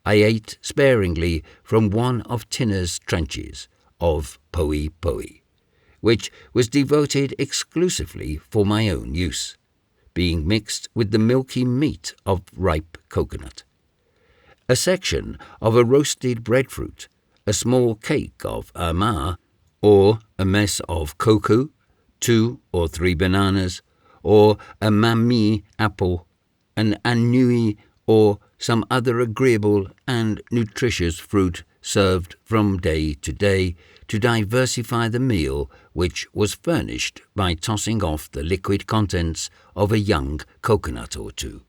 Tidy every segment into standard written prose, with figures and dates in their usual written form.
I ate sparingly from one of Tinner's trenches of Poe Poe, which was devoted exclusively for my own use, being mixed with the milky meat of ripe coconut. A section of a roasted breadfruit, a small cake of ama, or a mess of cocoa, 2 or 3 bananas, or a mamie apple, an annui, or some other agreeable and nutritious fruit served from day to day to diversify the meal, which was furnished by tossing off the liquid contents of a young coconut or two.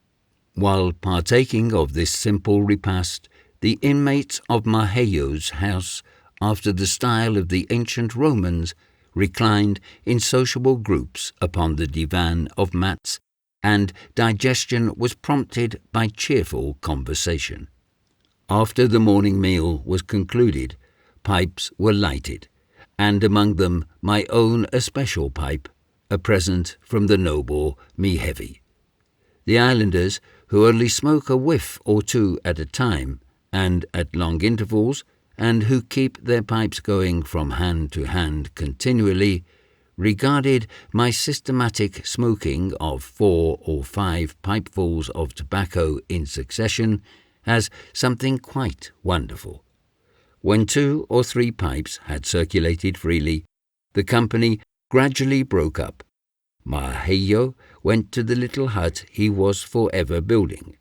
While partaking of this simple repast, the inmates of Maheyo's house, after the style of the ancient Romans, reclined in sociable groups upon the divan of mats, and digestion was prompted by cheerful conversation. After the morning meal was concluded, pipes were lighted, and among them my own especial pipe, a present from the noble Mehevi. The islanders, who only smoke a whiff or two at a time, and at long intervals, and who keep their pipes going from hand to hand continually, regarded my systematic smoking of 4 or 5 pipefuls of tobacco in succession as something quite wonderful. When 2 or 3 pipes had circulated freely, the company gradually broke up. Maheyo went to the little hut he was forever building.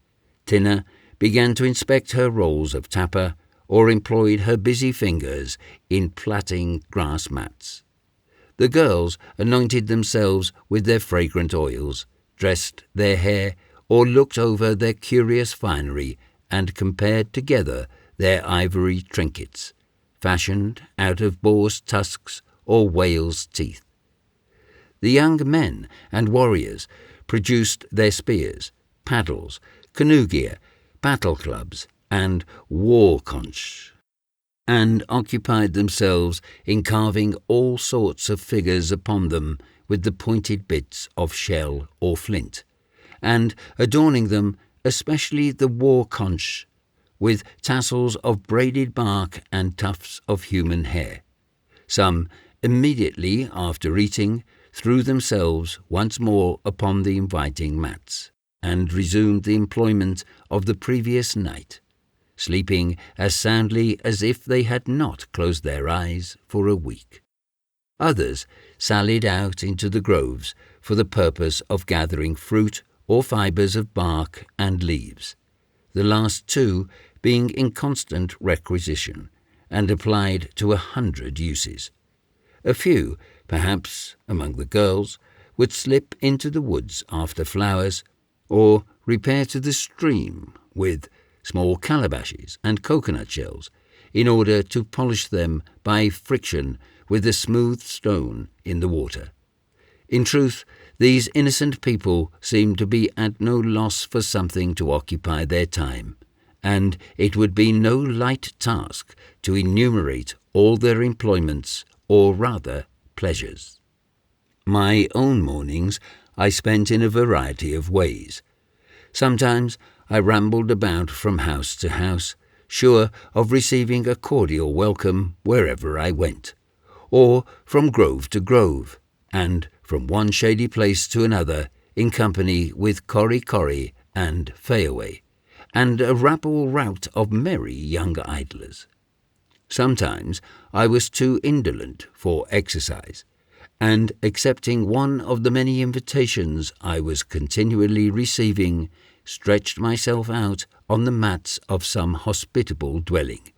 Tinner began to inspect her rolls of tapa, or employed her busy fingers in plaiting grass mats. The girls anointed themselves with their fragrant oils, dressed their hair, or looked over their curious finery and compared together their ivory trinkets, fashioned out of boar's tusks or whale's teeth. The young men and warriors produced their spears, paddles, canoe gear, battle clubs, and war conch, and occupied themselves in carving all sorts of figures upon them with the pointed bits of shell or flint, and adorning them, especially the war conch, with tassels of braided bark and tufts of human hair. Some, immediately after eating, threw themselves once more upon the inviting mats, and resumed the employment of the previous night, sleeping as soundly as if they had not closed their eyes for a week. Others sallied out into the groves for the purpose of gathering fruit or fibres of bark and leaves, the last 2 being in constant requisition, and applied to 100 uses. A few, perhaps among the girls, would slip into the woods after flowers, or repair to the stream with small calabashes and coconut shells, in order to polish them by friction with a smooth stone in the water. In truth, these innocent people seemed to be at no loss for something to occupy their time, and it would be no light task to enumerate all their employments, or rather pleasures. My own mornings I spent in a variety of ways. Sometimes I rambled about from house to house, sure of receiving a cordial welcome wherever I went, or from grove to grove, and from one shady place to another, in company with Corrie Corrie and Fayaway, and a rabble-rout of merry young idlers. Sometimes I was too indolent for exercise, and accepting one of the many invitations I was continually receiving, stretched myself out on the mats of some hospitable dwelling,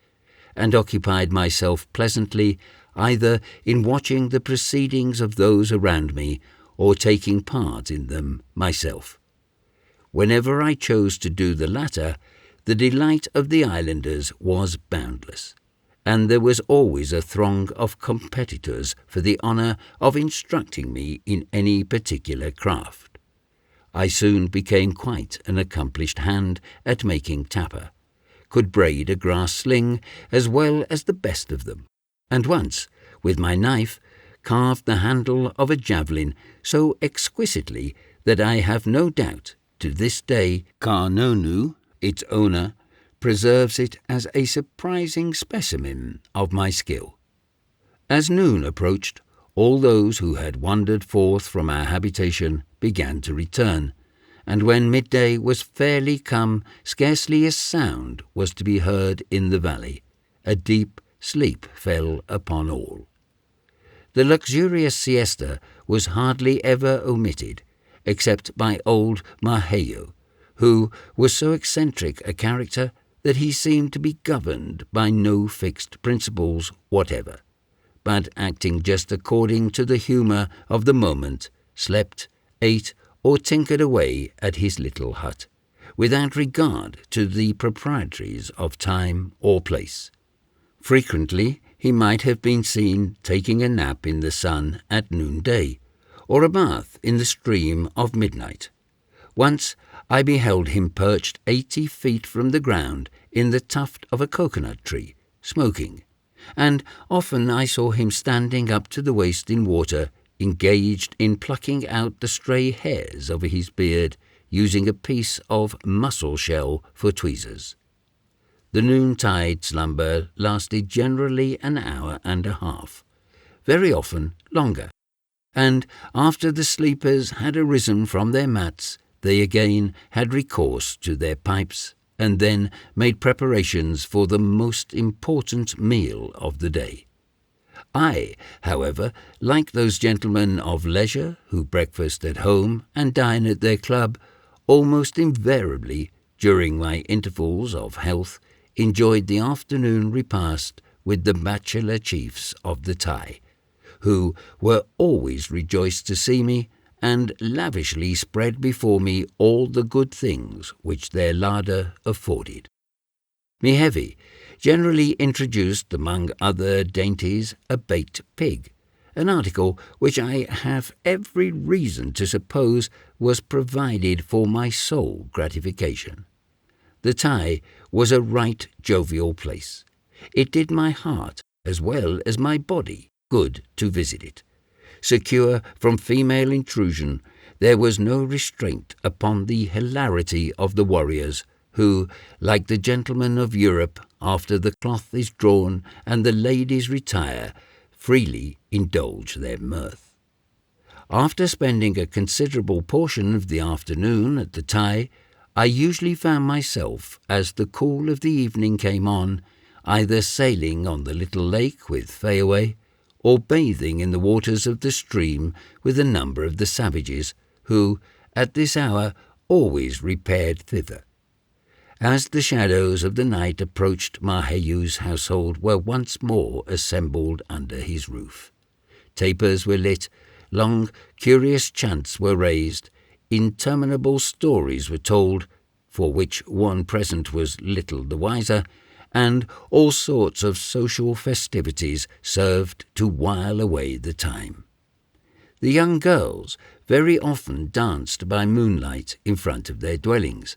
and occupied myself pleasantly either in watching the proceedings of those around me or taking part in them myself. Whenever I chose to do the latter, the delight of the islanders was boundless, and there was always a throng of competitors for the honour of instructing me in any particular craft. I soon became quite an accomplished hand at making tapa, could braid a grass sling as well as the best of them, and once, with my knife, carved the handle of a javelin so exquisitely that I have no doubt, to this day, Karnonu, its owner, preserves it as a surprising specimen of my skill. As noon approached, all those who had wandered forth from our habitation began to return, and when midday was fairly come, scarcely a sound was to be heard in the valley. A deep sleep fell upon all. The luxurious siesta was hardly ever omitted, except by old Maheyo, who was so eccentric a character that he seemed to be governed by no fixed principles whatever, but acting just according to the humour of the moment, slept, ate, or tinkered away at his little hut, without regard to the proprieties of time or place. Frequently he might have been seen taking a nap in the sun at noonday, or a bath in the stream of midnight. Once I beheld him perched 80 feet from the ground in the tuft of a coconut tree, smoking, and often I saw him standing up to the waist in water, engaged in plucking out the stray hairs over his beard, using a piece of mussel shell for tweezers. The noontide slumber lasted generally an hour and a half, very often longer, and after the sleepers had arisen from their mats, they again had recourse to their pipes, and then made preparations for the most important meal of the day. I, however, like those gentlemen of leisure who breakfast at home and dine at their club, almost invariably, during my intervals of health, enjoyed the afternoon repast with the bachelor chiefs of the Thai, who were always rejoiced to see me, and lavishly spread before me all the good things which their larder afforded. Mehevi generally introduced, among other dainties, a baked pig, an article which I have every reason to suppose was provided for my sole gratification. The Thai was a right jovial place. It did my heart, as well as my body, good to visit it. Secure from female intrusion, there was no restraint upon the hilarity of the warriors, who, like the gentlemen of Europe, after the cloth is drawn and the ladies retire, freely indulge their mirth. After spending a considerable portion of the afternoon at the Thai, I usually found myself, as the cool of the evening came on, either sailing on the little lake with Fayaway, or bathing in the waters of the stream with a number of the savages, who, at this hour, always repaired thither. As the shadows of the night approached, Mahayu's household were once more assembled under his roof. Tapers were lit, long, curious chants were raised, interminable stories were told, for which one present was little the wiser, and all sorts of social festivities served to while away the time. The young girls very often danced by moonlight in front of their dwellings.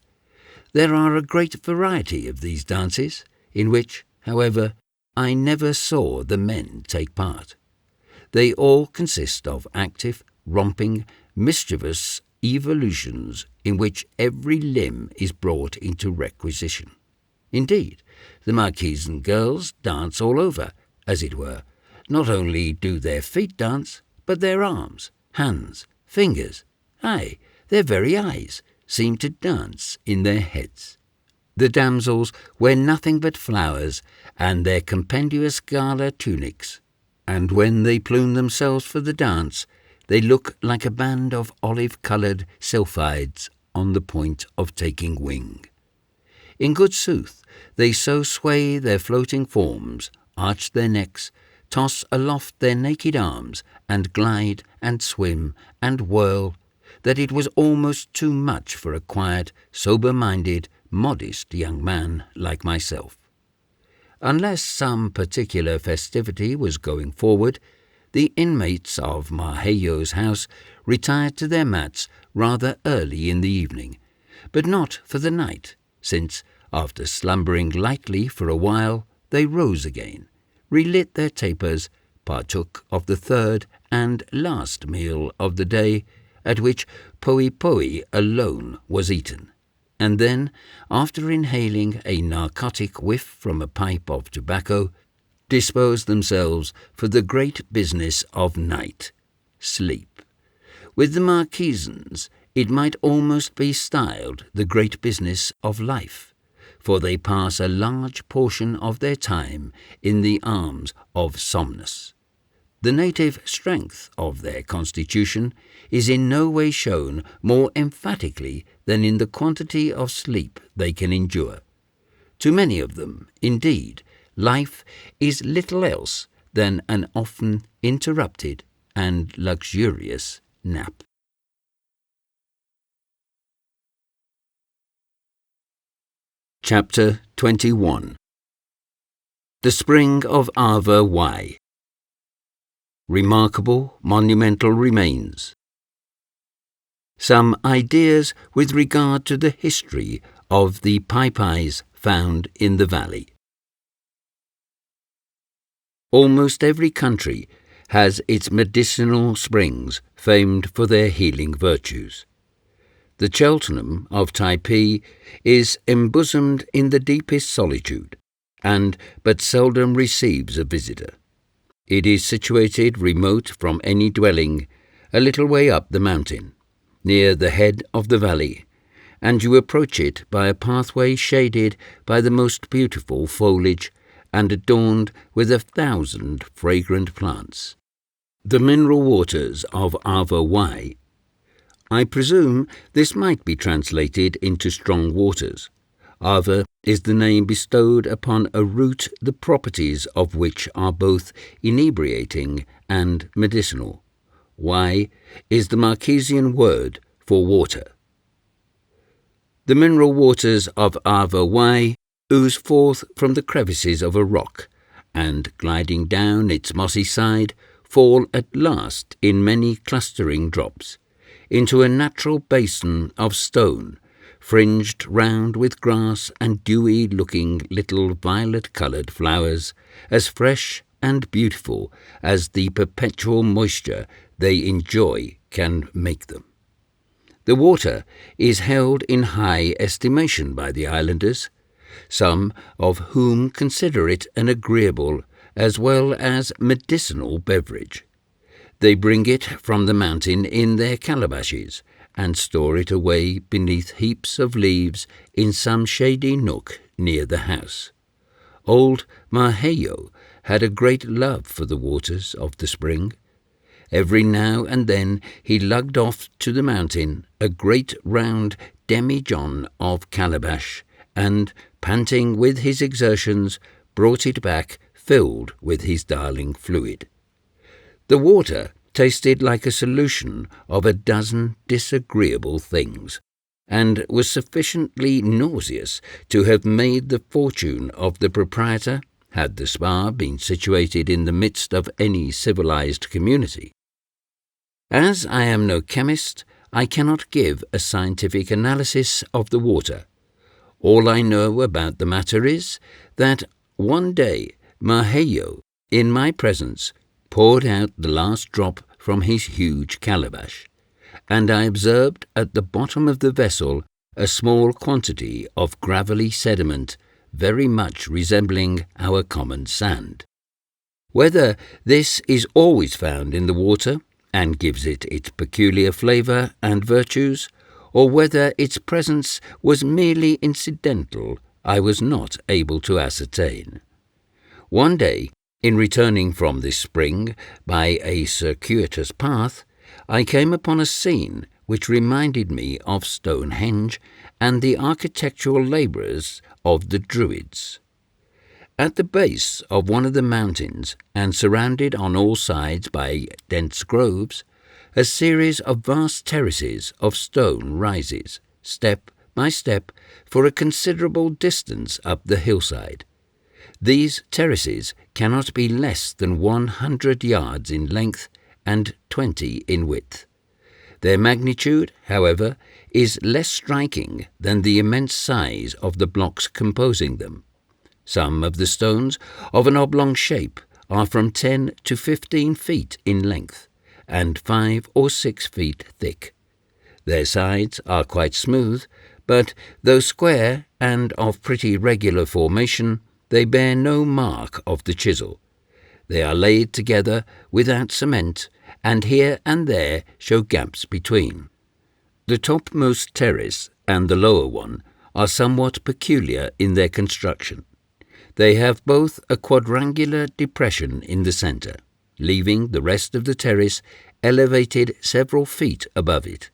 There are a great variety of these dances, in which, however, I never saw the men take part. They all consist of active, romping, mischievous evolutions in which every limb is brought into requisition. Indeed, the Marquesan girls dance all over, as it were. Not only do their feet dance, but their arms, hands, fingers, aye, their very eyes, seem to dance in their heads. The damsels wear nothing but flowers and their compendious gala tunics, and when they plume themselves for the dance, they look like a band of olive-coloured sylphides on the point of taking wing. In good sooth, they so sway their floating forms, arch their necks, toss aloft their naked arms, and glide and swim and whirl, that it was almost too much for a quiet, sober-minded, modest young man like myself. Unless some particular festivity was going forward, the inmates of Maheyo's house retired to their mats rather early in the evening, but not for the night, since, after slumbering lightly for a while, they rose again, relit their tapers, partook of the third and last meal of the day, at which poe alone was eaten, and then, after inhaling a narcotic whiff from a pipe of tobacco, dispose themselves for the great business of night, sleep. With the Marquesans, it might almost be styled the great business of life, for they pass a large portion of their time in the arms of Somnus. The native strength of their constitution is in no way shown more emphatically than in the quantity of sleep they can endure. To many of them, indeed, life is little else than an often interrupted and luxurious nap. Chapter 21. The Spring of Arva Y. Remarkable monumental remains. Some ideas with regard to the history of the Typees found in the valley. Almost every country has its medicinal springs famed for their healing virtues. The Cheltenham of Taipei is embosomed in the deepest solitude, and but seldom receives a visitor. It is situated remote from any dwelling, a little way up the mountain, near the head of the valley, and you approach it by a pathway shaded by the most beautiful foliage and adorned with 1,000 fragrant plants. The mineral waters of Arva Y. I presume this might be translated into strong waters. Arva is the name bestowed upon a root the properties of which are both inebriating and medicinal. Y is the Marquesian word for water. The mineral waters of Arva Y ooze forth from the crevices of a rock, and gliding down its mossy side, fall at last in many clustering drops into a natural basin of stone, fringed round with grass and dewy-looking little violet-coloured flowers, as fresh and beautiful as the perpetual moisture they enjoy can make them. The water is held in high estimation by the islanders, some of whom consider it an agreeable as well as medicinal beverage. They bring it from the mountain in their calabashes, and store it away beneath heaps of leaves in some shady nook near the house. Old Maheyo had a great love for the waters of the spring. Every now and then he lugged off to the mountain a great round demijohn of calabash, and, panting with his exertions, brought it back filled with his darling fluid. The water tasted like a solution of a dozen disagreeable things, and was sufficiently nauseous to have made the fortune of the proprietor, had the spa been situated in the midst of any civilized community. As I am no chemist, I cannot give a scientific analysis of the water. All I know about the matter is that one day Maheyo, in my presence, poured out the last drop from his huge calabash, and I observed at the bottom of the vessel a small quantity of gravelly sediment very much resembling our common sand. Whether this is always found in the water and gives it its peculiar flavour and virtues, or whether its presence was merely incidental, I was not able to ascertain. One day, in returning from this spring by a circuitous path, I came upon a scene which reminded me of Stonehenge and the architectural labours of the Druids. At the base of one of the mountains, and surrounded on all sides by dense groves, a series of vast terraces of stone rises, step by step, for a considerable distance up the hillside. These terraces cannot be less than 100 yards in length and 20 in width. Their magnitude, however, is less striking than the immense size of the blocks composing them. Some of the stones, of an oblong shape, are from 10 to 15 feet in length, and 5 or 6 feet thick. Their sides are quite smooth, but though square and of pretty regular formation, they bear no mark of the chisel. They are laid together without cement, and here and there show gaps between. The topmost terrace and the lower one are somewhat peculiar in their construction. They have both a quadrangular depression in the centre, leaving the rest of the terrace elevated several feet above it.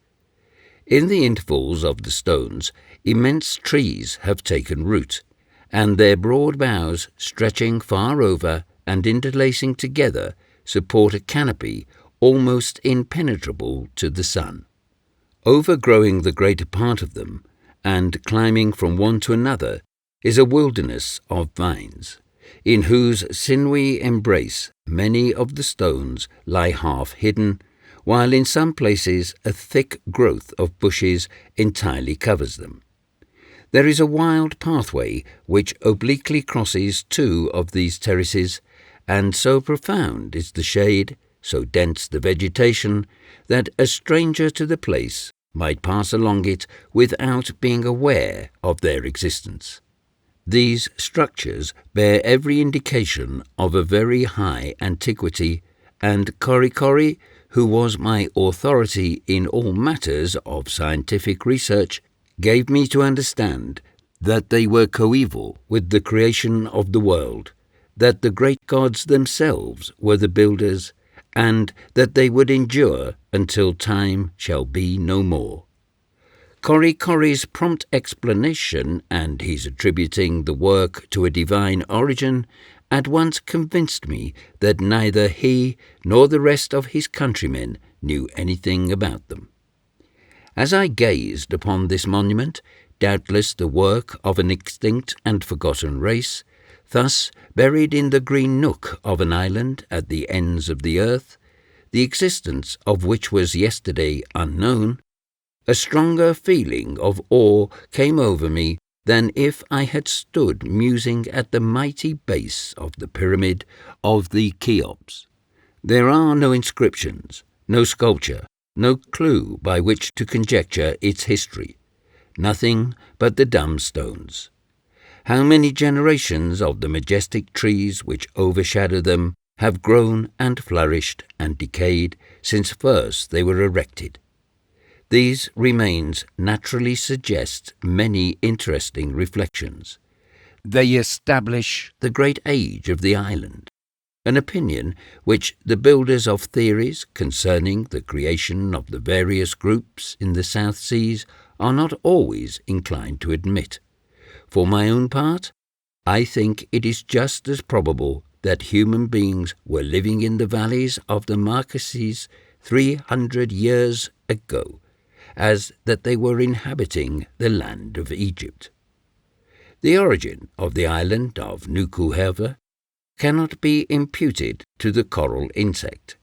In the intervals of the stones, immense trees have taken root, and their broad boughs, stretching far over and interlacing together, support a canopy almost impenetrable to the sun. Overgrowing the greater part of them, and climbing from one to another, is a wilderness of vines, in whose sinewy embrace many of the stones lie half hidden, while in some places a thick growth of bushes entirely covers them. There is a wild pathway which obliquely crosses two of these terraces, and so profound is the shade, so dense the vegetation, that a stranger to the place might pass along it without being aware of their existence. These structures bear every indication of a very high antiquity, and Korikori, who was my authority in all matters of scientific research, gave me to understand that they were coeval with the creation of the world, that the great gods themselves were the builders, and that they would endure until time shall be no more. Korikori's prompt explanation and his attributing the work to a divine origin at once convinced me that neither he nor the rest of his countrymen knew anything about them. As I gazed upon this monument, doubtless the work of an extinct and forgotten race, thus buried in the green nook of an island at the ends of the earth, the existence of which was yesterday unknown, a stronger feeling of awe came over me than if I had stood musing at the mighty base of the pyramid of the Cheops. There are no inscriptions, no sculpture, no clue by which to conjecture its history, nothing but the dumb stones. How many generations of the majestic trees which overshadow them have grown and flourished and decayed since first they were erected. These remains naturally suggest many interesting reflections. They establish the great age of the island, an opinion which the builders of theories concerning the creation of the various groups in the South Seas are not always inclined to admit. For my own part, I think it is just as probable that human beings were living in the valleys of the Marquesas 300 years ago, as that they were inhabiting the land of Egypt. The origin of the island of Nukuheva cannot be imputed to the coral insect,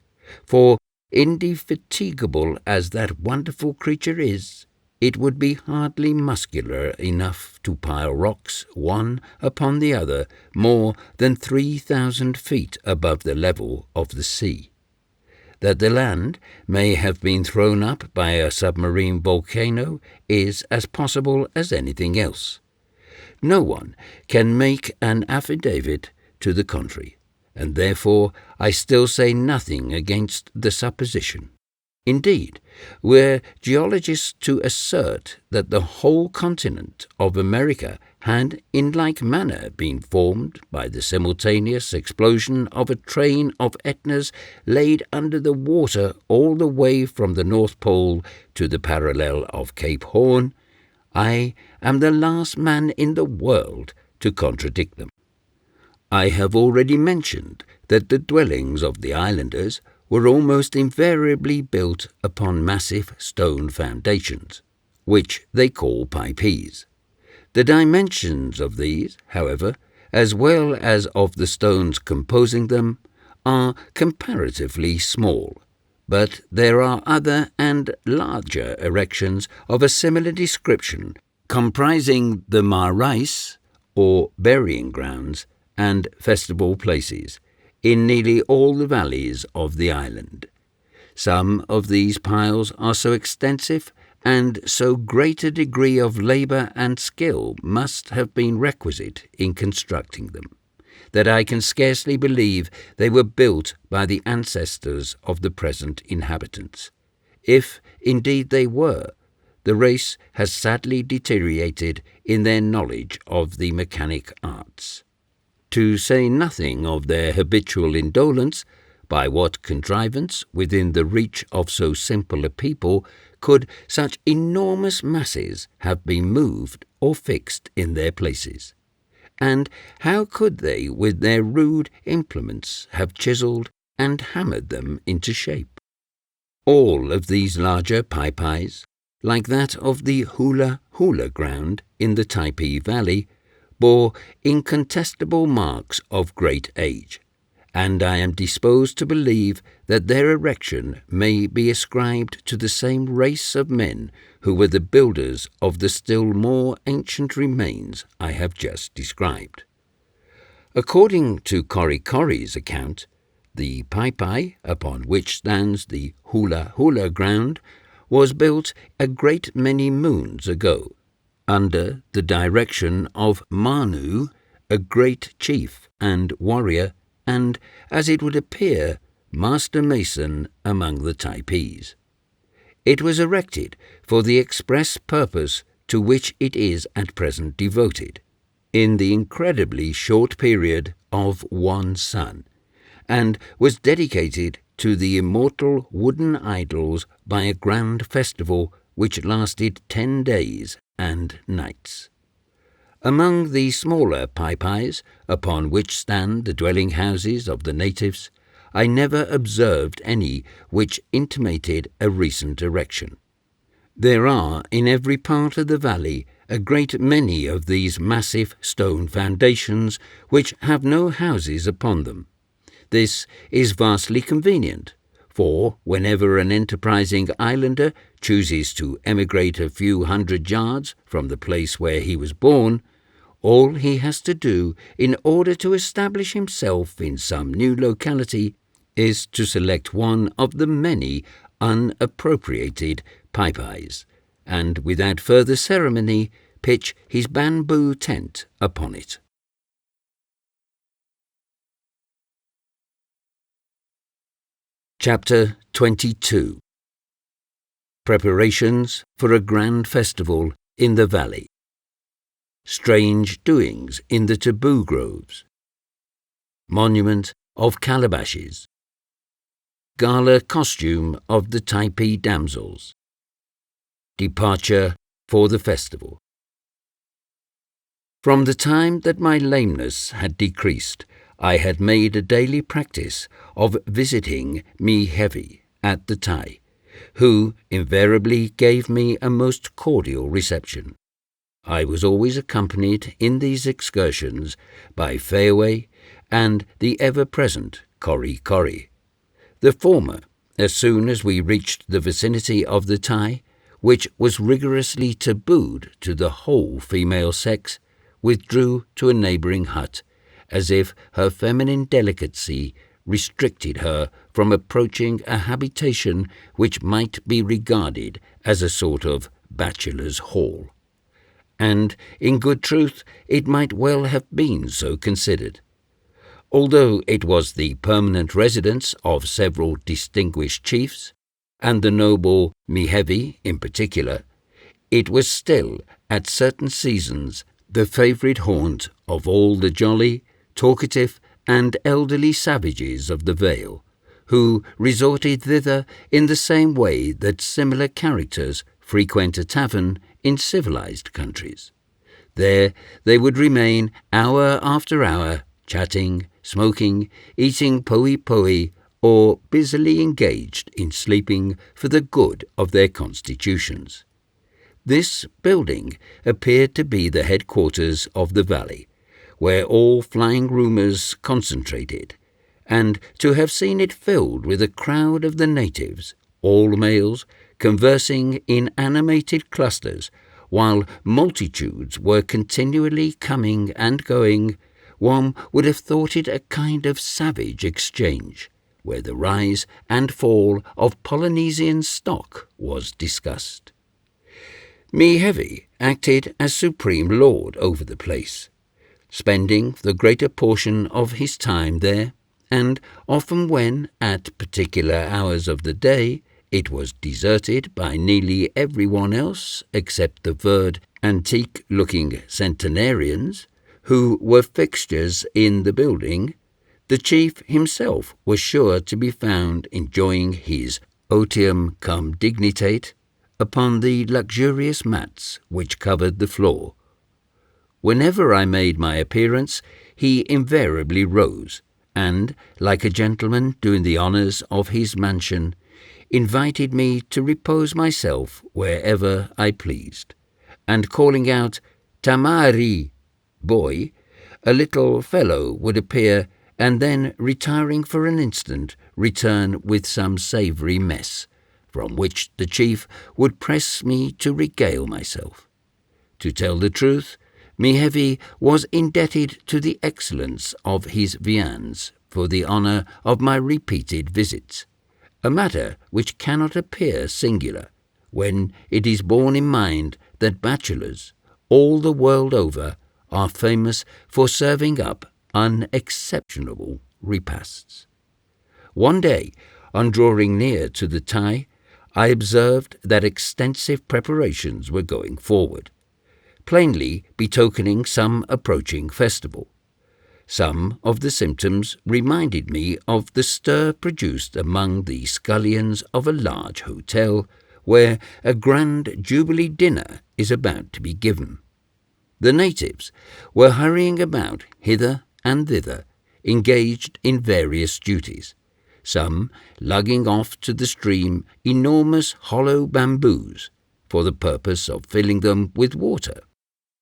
for indefatigable as that wonderful creature is, it would be hardly muscular enough to pile rocks one upon the other more than 3,000 feet above the level of the sea. That the land may have been thrown up by a submarine volcano is as possible as anything else. No one can make an affidavit to the contrary, and therefore I still say nothing against the supposition. Indeed, were geologists to assert that the whole continent of America had in like manner been formed by the simultaneous explosion of a train of Etnas laid under the water all the way from the North Pole to the parallel of Cape Horn, I am the last man in the world to contradict them. I have already mentioned that the dwellings of the islanders were almost invariably built upon massive stone foundations, which they call Typees. The dimensions of these, however, as well as of the stones composing them, are comparatively small, but there are other and larger erections of a similar description, comprising the marais, or burying grounds, and festival places, in nearly all the valleys of the island. Some of these piles are so extensive and so great a degree of labour and skill must have been requisite in constructing them, that I can scarcely believe they were built by the ancestors of the present inhabitants. If, indeed, they were, the race has sadly deteriorated in their knowledge of the mechanic arts. To say nothing of their habitual indolence, by what contrivance, within the reach of so simple a people, could such enormous masses have been moved or fixed in their places? And how could they, with their rude implements, have chiselled and hammered them into shape? All of these larger Taipais, like that of the Hula Hula ground in the Typee Valley, bore incontestable marks of great age, and I am disposed to believe that their erection may be ascribed to the same race of men who were the builders of the still more ancient remains I have just described. According to Korikori's account, the Taipei, upon which stands the Hula Hula ground, was built a great many moons ago, under the direction of Manu, a great chief and warrior, and, as it would appear, master mason among the Typees. It was erected for the express purpose to which it is at present devoted, in the incredibly short period of one sun, and was dedicated to the immortal wooden idols by a grand festival which lasted 10 days and nights. Among the smaller Taipais, upon which stand the dwelling houses of the natives, I never observed any which intimated a recent erection. There are in every part of the valley a great many of these massive stone foundations which have no houses upon them. This is vastly convenient, for whenever an enterprising islander chooses to emigrate a few hundred yards from the place where he was born, all he has to do in order to establish himself in some new locality is to select one of the many unappropriated Taipais, and without further ceremony pitch his bamboo tent upon it. Chapter 22. Preparations for a grand festival in the valley. Strange doings in the taboo groves. Monument of Calabashes. Gala Costume of the Typee damsels. Departure for the festival. From the time that my lameness had decreased, I had made a daily practice of visiting Heavy at the Tai, who invariably gave me a most cordial reception. I was always accompanied in these excursions by Fayaway and the ever-present Korikori. The former, as soon as we reached the vicinity of the Tai, which was rigorously tabooed to the whole female sex, withdrew to a neighbouring hut, as if her feminine delicacy restricted her from approaching a habitation which might be regarded as a sort of bachelor's hall. And, in good truth, it might well have been so considered. Although it was the permanent residence of several distinguished chiefs, and the noble Heavy in particular, it was still, at certain seasons, the favourite haunt of all the jolly, talkative, and elderly savages of the Vale, who resorted thither in the same way that similar characters frequent a tavern in civilized countries. There they would remain hour after hour, chatting, smoking, eating poe, or busily engaged in sleeping for the good of their constitutions. This building appeared to be the headquarters of the valley, where all flying rumours concentrated, and to have seen it filled with a crowd of the natives, all males, conversing in animated clusters, while multitudes were continually coming and going, one would have thought it a kind of savage exchange, where the rise and fall of Polynesian stock was discussed. Me Heavy acted as supreme lord over the place, spending the greater portion of his time there, and often when, at particular hours of the day, it was deserted by nearly everyone else except the verd antique-looking centenarians, who were fixtures in the building, the chief himself was sure to be found enjoying his otium cum dignitate upon the luxurious mats which covered the floor. Whenever I made my appearance, he invariably rose, and, like a gentleman doing the honours of his mansion, invited me to repose myself wherever I pleased, and calling out, "Tamari," boy, a little fellow would appear, and then, retiring for an instant, return with some savoury mess, from which the chief would press me to regale myself. To tell the truth, Me Heavy was indebted to the excellence of his viands for the honour of my repeated visits, a matter which cannot appear singular, when it is borne in mind that bachelors, all the world over, are famous for serving up unexceptionable repasts. One day, on drawing near to the Thai, I observed that extensive preparations were going forward, plainly betokening some approaching festival. Some of the symptoms reminded me of the stir produced among the scullions of a large hotel, where a grand jubilee dinner is about to be given. The natives were hurrying about hither and thither, engaged in various duties, some lugging off to the stream enormous hollow bamboos for the purpose of filling them with water,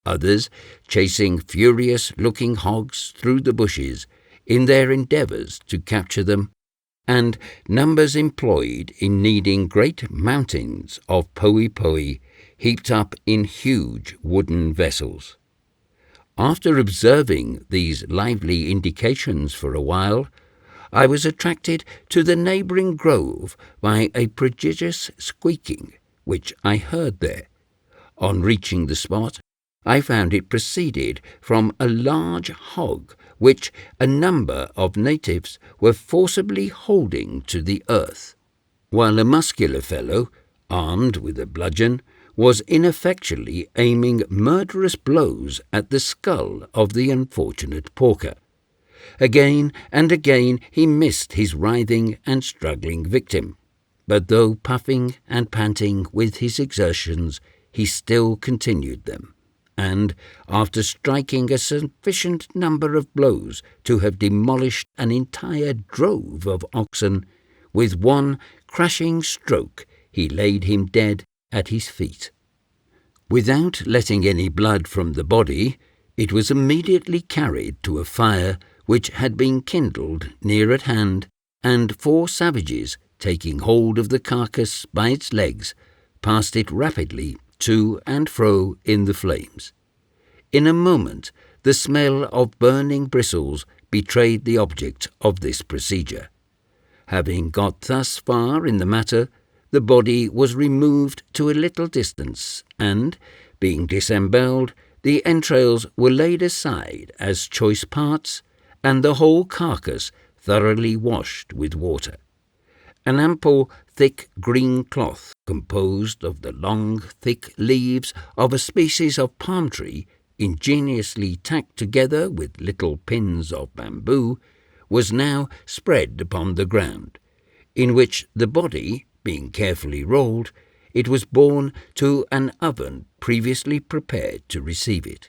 others chasing furious-looking hogs through the bushes in their endeavours to capture them, and numbers employed in kneading great mountains of poe heaped up in huge wooden vessels. After observing these lively indications for a while, I was attracted to the neighbouring grove by a prodigious squeaking which I heard there. On reaching the spot, I found it proceeded from a large hog which a number of natives were forcibly holding to the earth, while a muscular fellow, armed with a bludgeon, was ineffectually aiming murderous blows at the skull of the unfortunate porker. Again and again he missed his writhing and struggling victim, but though puffing and panting with his exertions, he still continued them, and, after striking a sufficient number of blows to have demolished an entire drove of oxen, with one crashing stroke he laid him dead at his feet. Without letting any blood from the body, it was immediately carried to a fire which had been kindled near at hand, and 4 savages, taking hold of the carcass by its legs, passed it rapidly to and fro in the flames. In a moment the smell of burning bristles betrayed the object of this procedure. Having got thus far in the matter, the body was removed to a little distance, and, being disembowelled, the entrails were laid aside as choice parts, and the whole carcass thoroughly washed with water. An ample, thick green cloth, composed of the long, thick leaves of a species of palm tree, ingeniously tacked together with little pins of bamboo, was now spread upon the ground, in which the body, being carefully rolled, it was borne to an oven previously prepared to receive it.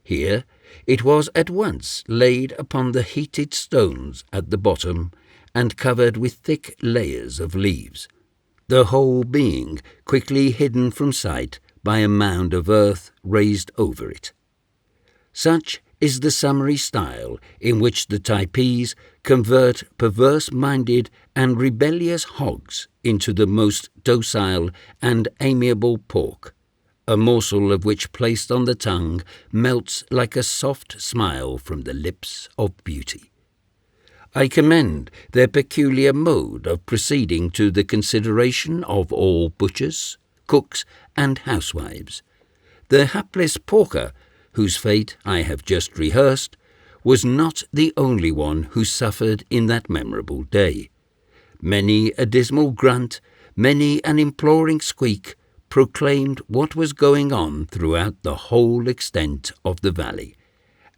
Here it was at once laid upon the heated stones at the bottom, and covered with thick layers of leaves, the whole being quickly hidden from sight by a mound of earth raised over it. Such is the summary style in which the Typees convert perverse-minded and rebellious hogs into the most docile and amiable pork, a morsel of which placed on the tongue melts like a soft smile from the lips of beauty. I commend their peculiar mode of proceeding to the consideration of all butchers, cooks and housewives. The hapless porker, whose fate I have just rehearsed, was not the only one who suffered in that memorable day. Many a dismal grunt, many an imploring squeak, proclaimed what was going on throughout the whole extent of the valley,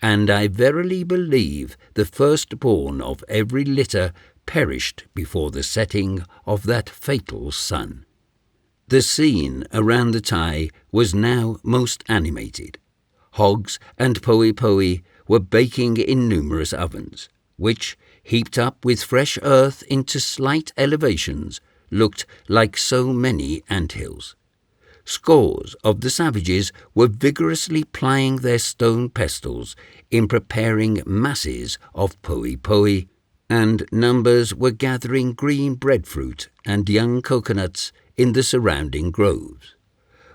and I verily believe the firstborn of every litter perished before the setting of that fatal sun. The scene around the Typee was now most animated. Hogs and poe were baking in numerous ovens, which, heaped up with fresh earth into slight elevations, looked like so many ant-hills. Scores of the savages were vigorously plying their stone pestles in preparing masses of poe, and numbers were gathering green breadfruit and young coconuts in the surrounding groves,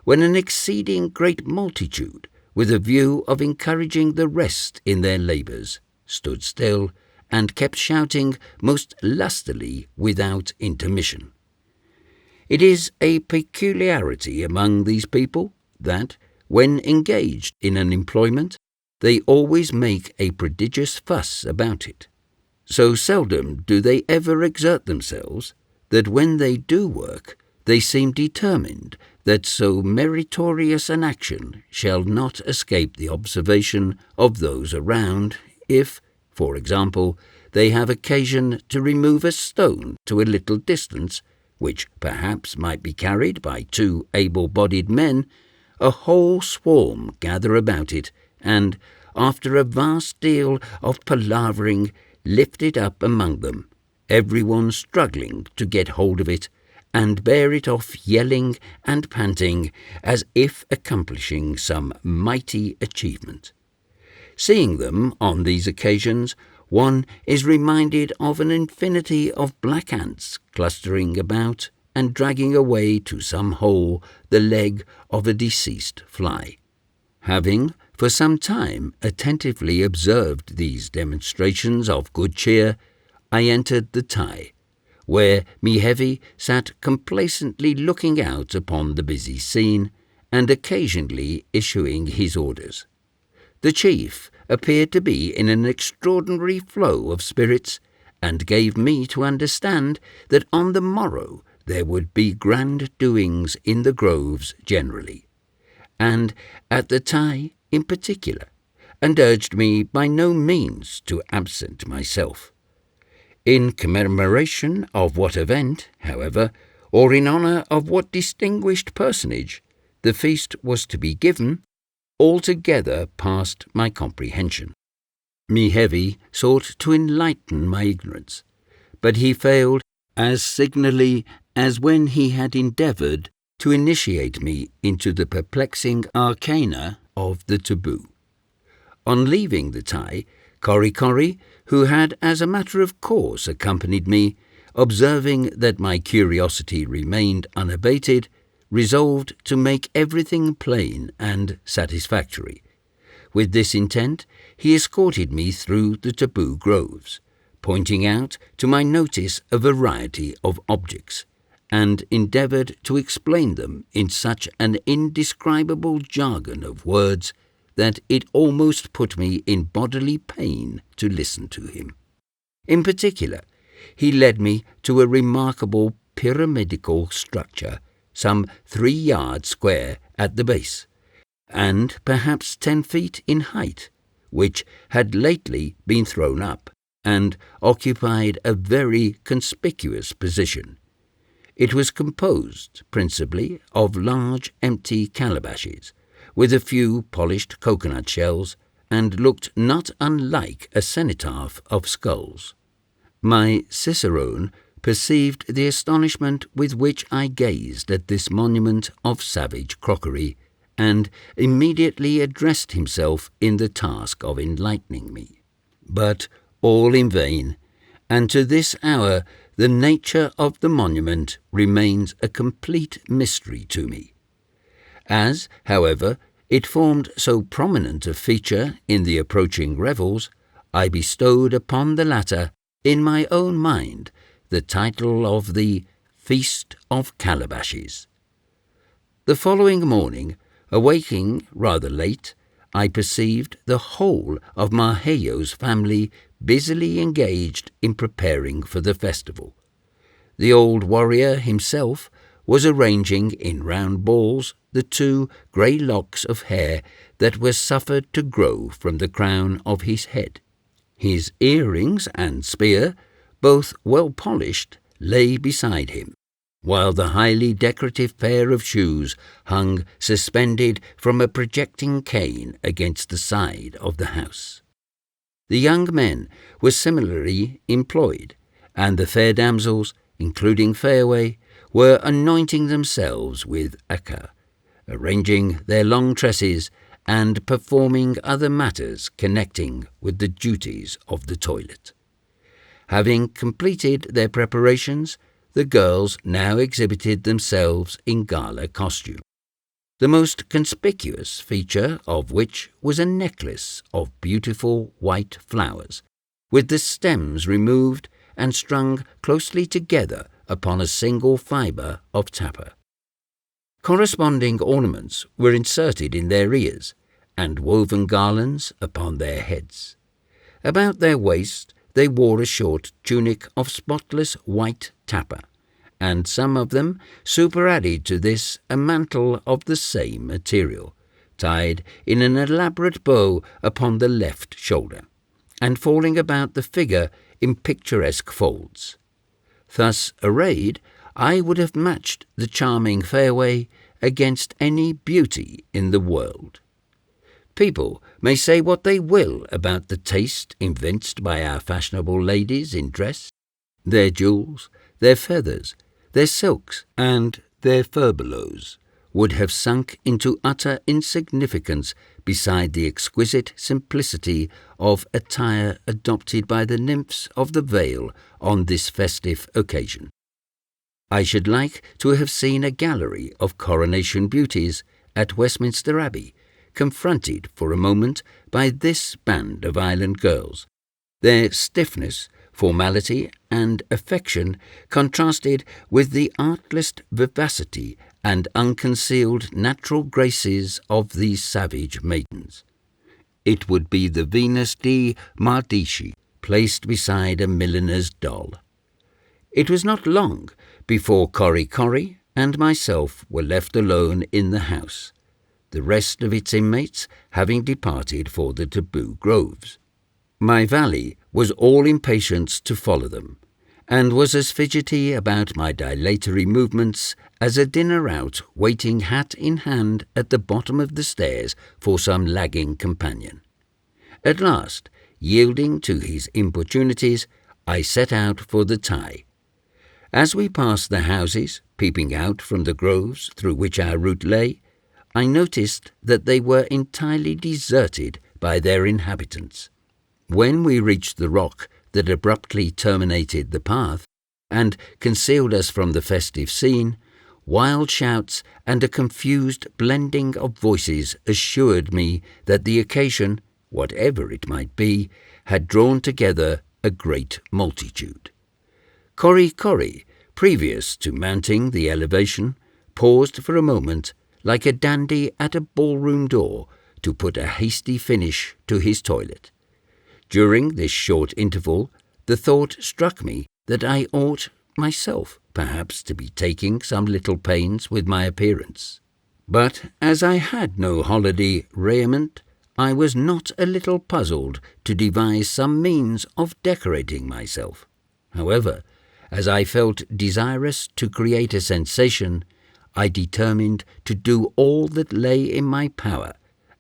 when an exceeding great multitude, with a view of encouraging the rest in their labours, stood still and kept shouting most lustily without intermission. It is a peculiarity among these people that, when engaged in an employment, they always make a prodigious fuss about it. So seldom do they ever exert themselves, that when they do work, they seem determined that so meritorious an action shall not escape the observation of those around, if, for example, they have occasion to remove a stone to a little distance, which perhaps might be carried by 2 able-bodied men, a whole swarm gather about it, and, after a vast deal of palavering, lift it up among them, everyone struggling to get hold of it, and bear it off yelling and panting as if accomplishing some mighty achievement. Seeing them on these occasions, one is reminded of an infinity of black ants clustering about and dragging away to some hole the leg of a deceased fly. Having for some time attentively observed these demonstrations of good cheer, I entered the Typee, where Mehevi sat complacently looking out upon the busy scene and occasionally issuing his orders. The chief appeared to be in an extraordinary flow of spirits, and gave me to understand that on the morrow there would be grand doings in the groves generally, and at the Typee in particular, and urged me by no means to absent myself. In commemoration of what event, however, or in honour of what distinguished personage, the feast was to be given, altogether past my comprehension. Mehevi sought to enlighten my ignorance, but he failed as signally as when he had endeavoured to initiate me into the perplexing arcana of the taboo. On leaving the Typee, Korikori, who had as a matter of course accompanied me, observing that my curiosity remained unabated, resolved to make everything plain and satisfactory. With this intent, he escorted me through the taboo groves, pointing out to my notice a variety of objects, and endeavoured to explain them in such an indescribable jargon of words that it almost put me in bodily pain to listen to him. In particular, he led me to a remarkable pyramidical structure, some 3 yards square at the base, and perhaps 10 feet in height, which had lately been thrown up, and occupied a very conspicuous position. It was composed principally of large empty calabashes, with a few polished coconut shells, and looked not unlike a cenotaph of skulls. My cicerone perceived the astonishment with which I gazed at this monument of savage crockery, and immediately addressed himself in the task of enlightening me. But all in vain, and to this hour the nature of the monument remains a complete mystery to me. As, however, it formed so prominent a feature in the approaching revels, I bestowed upon the latter, in my own mind, the title of the Feast of Calabashes. The following morning, awaking rather late, I perceived the whole of Maheyo's family busily engaged in preparing for the festival. The old warrior himself was arranging in round balls the 2 grey locks of hair that were suffered to grow from the crown of his head. His earrings and spear, both well polished, lay beside him, while the highly decorative pair of shoes hung suspended from a projecting cane against the side of the house. The young men were similarly employed, and the fair damsels, including Fairway, were anointing themselves with aka, arranging their long tresses, and performing other matters connecting with the duties of the toilet. Having completed their preparations, the girls now exhibited themselves in gala costume, the most conspicuous feature of which was a necklace of beautiful white flowers, with the stems removed and strung closely together upon a single fibre of tappa. Corresponding ornaments were inserted in their ears, and woven garlands upon their heads. About their waist they wore a short tunic of spotless white tappa, and some of them superadded to this a mantle of the same material, tied in an elaborate bow upon the left shoulder, and falling about the figure in picturesque folds. Thus arrayed, I would have matched the charming Fairway against any beauty in the world. People may say what they will about the taste evinced by our fashionable ladies in dress, their jewels, their feathers, their silks, and their furbelows would have sunk into utter insignificance beside the exquisite simplicity of attire adopted by the nymphs of the Vale on this festive occasion. I should like to have seen a gallery of coronation beauties at Westminster Abbey, confronted for a moment by this band of island girls, their stiffness, formality, and affection contrasted with the artless vivacity and unconcealed natural graces of these savage maidens. It would be the Venus di Medici placed beside a milliner's doll. It was not long before Corry and myself were left alone in the house, the rest of its inmates having departed for the taboo groves. My valet was all impatience to follow them, and was as fidgety about my dilatory movements as a dinner-out waiting hat in hand at the bottom of the stairs for some lagging companion. At last, yielding to his importunities, I set out for the Thai. As we passed the houses, peeping out from the groves through which our route lay, I noticed that they were entirely deserted by their inhabitants. When we reached the rock that abruptly terminated the path and concealed us from the festive scene, wild shouts and a confused blending of voices assured me that the occasion, whatever it might be, had drawn together a great multitude. Corry, previous to mounting the elevation, paused for a moment like a dandy at a ballroom door to put a hasty finish to his toilet. During this short interval, the thought struck me that I ought myself perhaps to be taking some little pains with my appearance. But as I had no holiday raiment, I was not a little puzzled to devise some means of decorating myself. However, as I felt desirous to create a sensation, I determined to do all that lay in my power,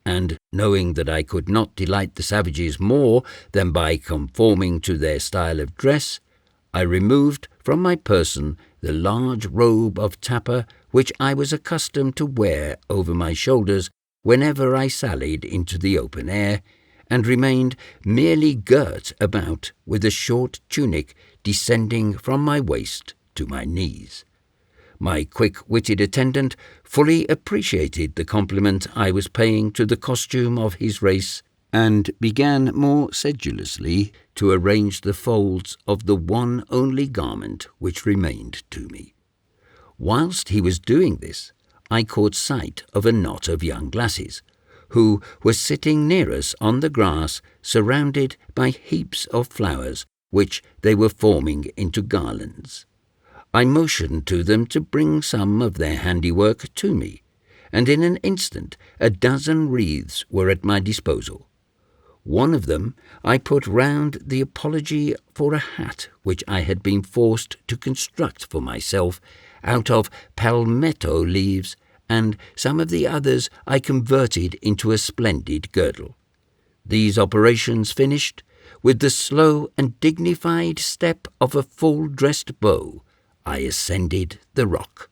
and, knowing that I could not delight the savages more than by conforming to their style of dress, I removed from my person the large robe of tappa which I was accustomed to wear over my shoulders whenever I sallied into the open air, and remained merely girt about with a short tunic descending from my waist to my knees. My quick-witted attendant fully appreciated the compliment I was paying to the costume of his race, and began more sedulously to arrange the folds of the one only garment which remained to me. Whilst he was doing this, I caught sight of a knot of young lasses, who were sitting near us on the grass, surrounded by heaps of flowers, which they were forming into garlands. I motioned to them to bring some of their handiwork to me, and in an instant a dozen wreaths were at my disposal. One of them I put round the apology for a hat which I had been forced to construct for myself out of palmetto leaves, and some of the others I converted into a splendid girdle. These operations finished, with the slow and dignified step of a full-dressed beau, I ascended the rock.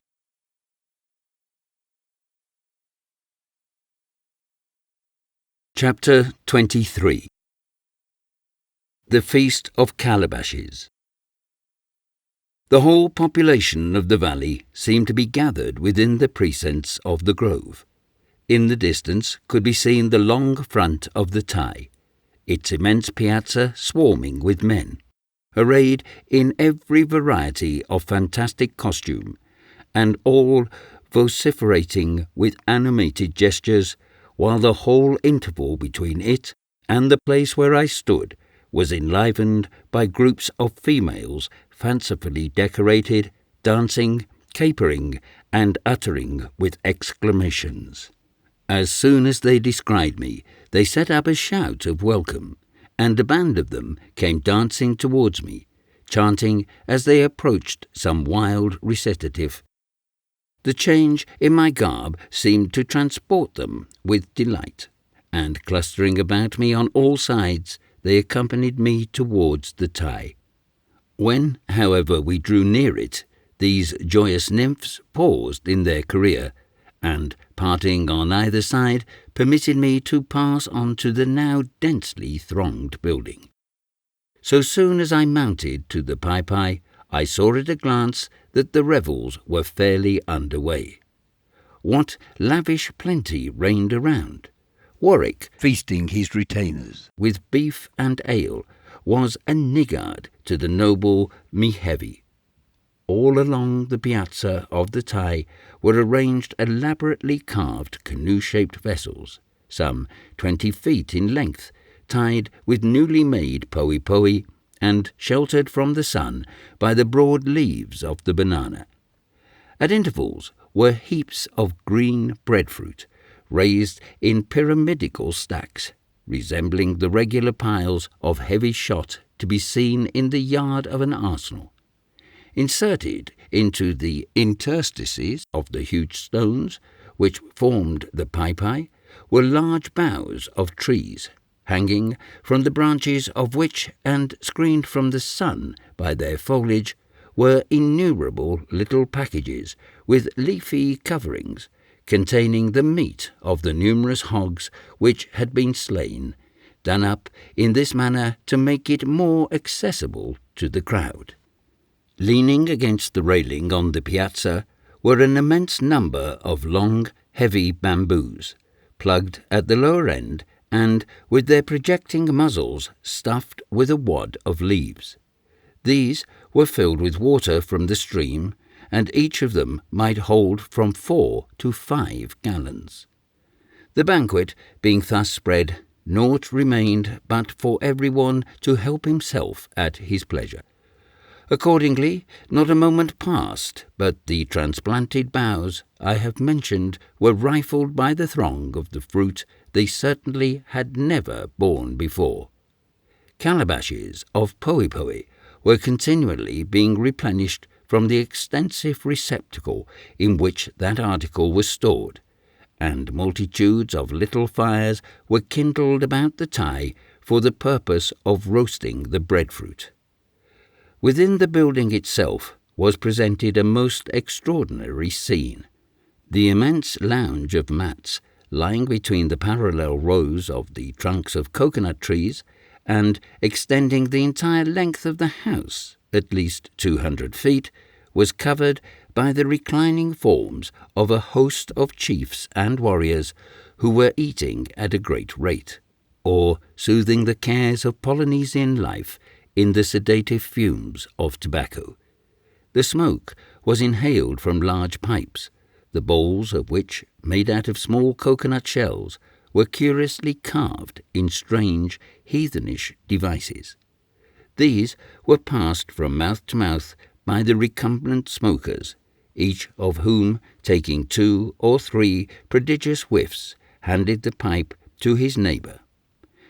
Chapter 23. The Feast of Calabashes. The whole population of the valley seemed to be gathered within the precincts of the grove. In the distance could be seen the long front of the Typee, its immense piazza swarming with men, arrayed in every variety of fantastic costume, and all vociferating with animated gestures, while the whole interval between it and the place where I stood was enlivened by groups of females fancifully decorated, dancing, capering, and uttering with exclamations. As soon as they descried me, they set up a shout of welcome, and a band of them came dancing towards me, chanting as they approached some wild recitative. The change in my garb seemed to transport them with delight, and clustering about me on all sides, they accompanied me towards the Typee. When, however, we drew near it, these joyous nymphs paused in their career, and, parting on either side, permitted me to pass on to the now densely thronged building. So soon as I mounted to the Typee, I saw at a glance that the revels were fairly under way. What lavish plenty reigned around! Warwick, feasting his retainers with beef and ale, was a niggard to the noble Mehevi. All along the piazza of the Typee were arranged elaborately carved canoe-shaped vessels, some 20 feet in length, tied with newly made poe and sheltered from the sun by the broad leaves of the banana. At intervals were heaps of green breadfruit, raised in pyramidical stacks, resembling the regular piles of heavy shot to be seen in the yard of an arsenal. Inserted into the interstices of the huge stones which formed the Typee were large boughs of trees, hanging from the branches of which, and screened from the sun by their foliage, were innumerable little packages with leafy coverings, containing the meat of the numerous hogs which had been slain, done up in this manner to make it more accessible to the crowd. Leaning against the railing on the piazza were an immense number of long, heavy bamboos, plugged at the lower end and with their projecting muzzles stuffed with a wad of leaves. These were filled with water from the stream, and each of them might hold from 4 to 5 gallons. The banquet being thus spread, naught remained but for everyone to help himself at his pleasure. Accordingly, not a moment passed but the transplanted boughs I have mentioned were rifled by the throng of the fruit they certainly had never borne before. Calabashes of poe were continually being replenished from the extensive receptacle in which that article was stored, and multitudes of little fires were kindled about the Typee for the purpose of roasting the breadfruit. Within the building itself was presented a most extraordinary scene. The immense lounge of mats, lying between the parallel rows of the trunks of coconut trees, and extending the entire length of the house, at least 200 feet, was covered by the reclining forms of a host of chiefs and warriors who were eating at a great rate, or soothing the cares of Polynesian life in the sedative fumes of tobacco. The smoke was inhaled from large pipes, the bowls of which, made out of small coconut shells, were curiously carved in strange, heathenish devices. These were passed from mouth to mouth by the recumbent smokers, each of whom, taking 2 or 3 prodigious whiffs, handed the pipe to his neighbour,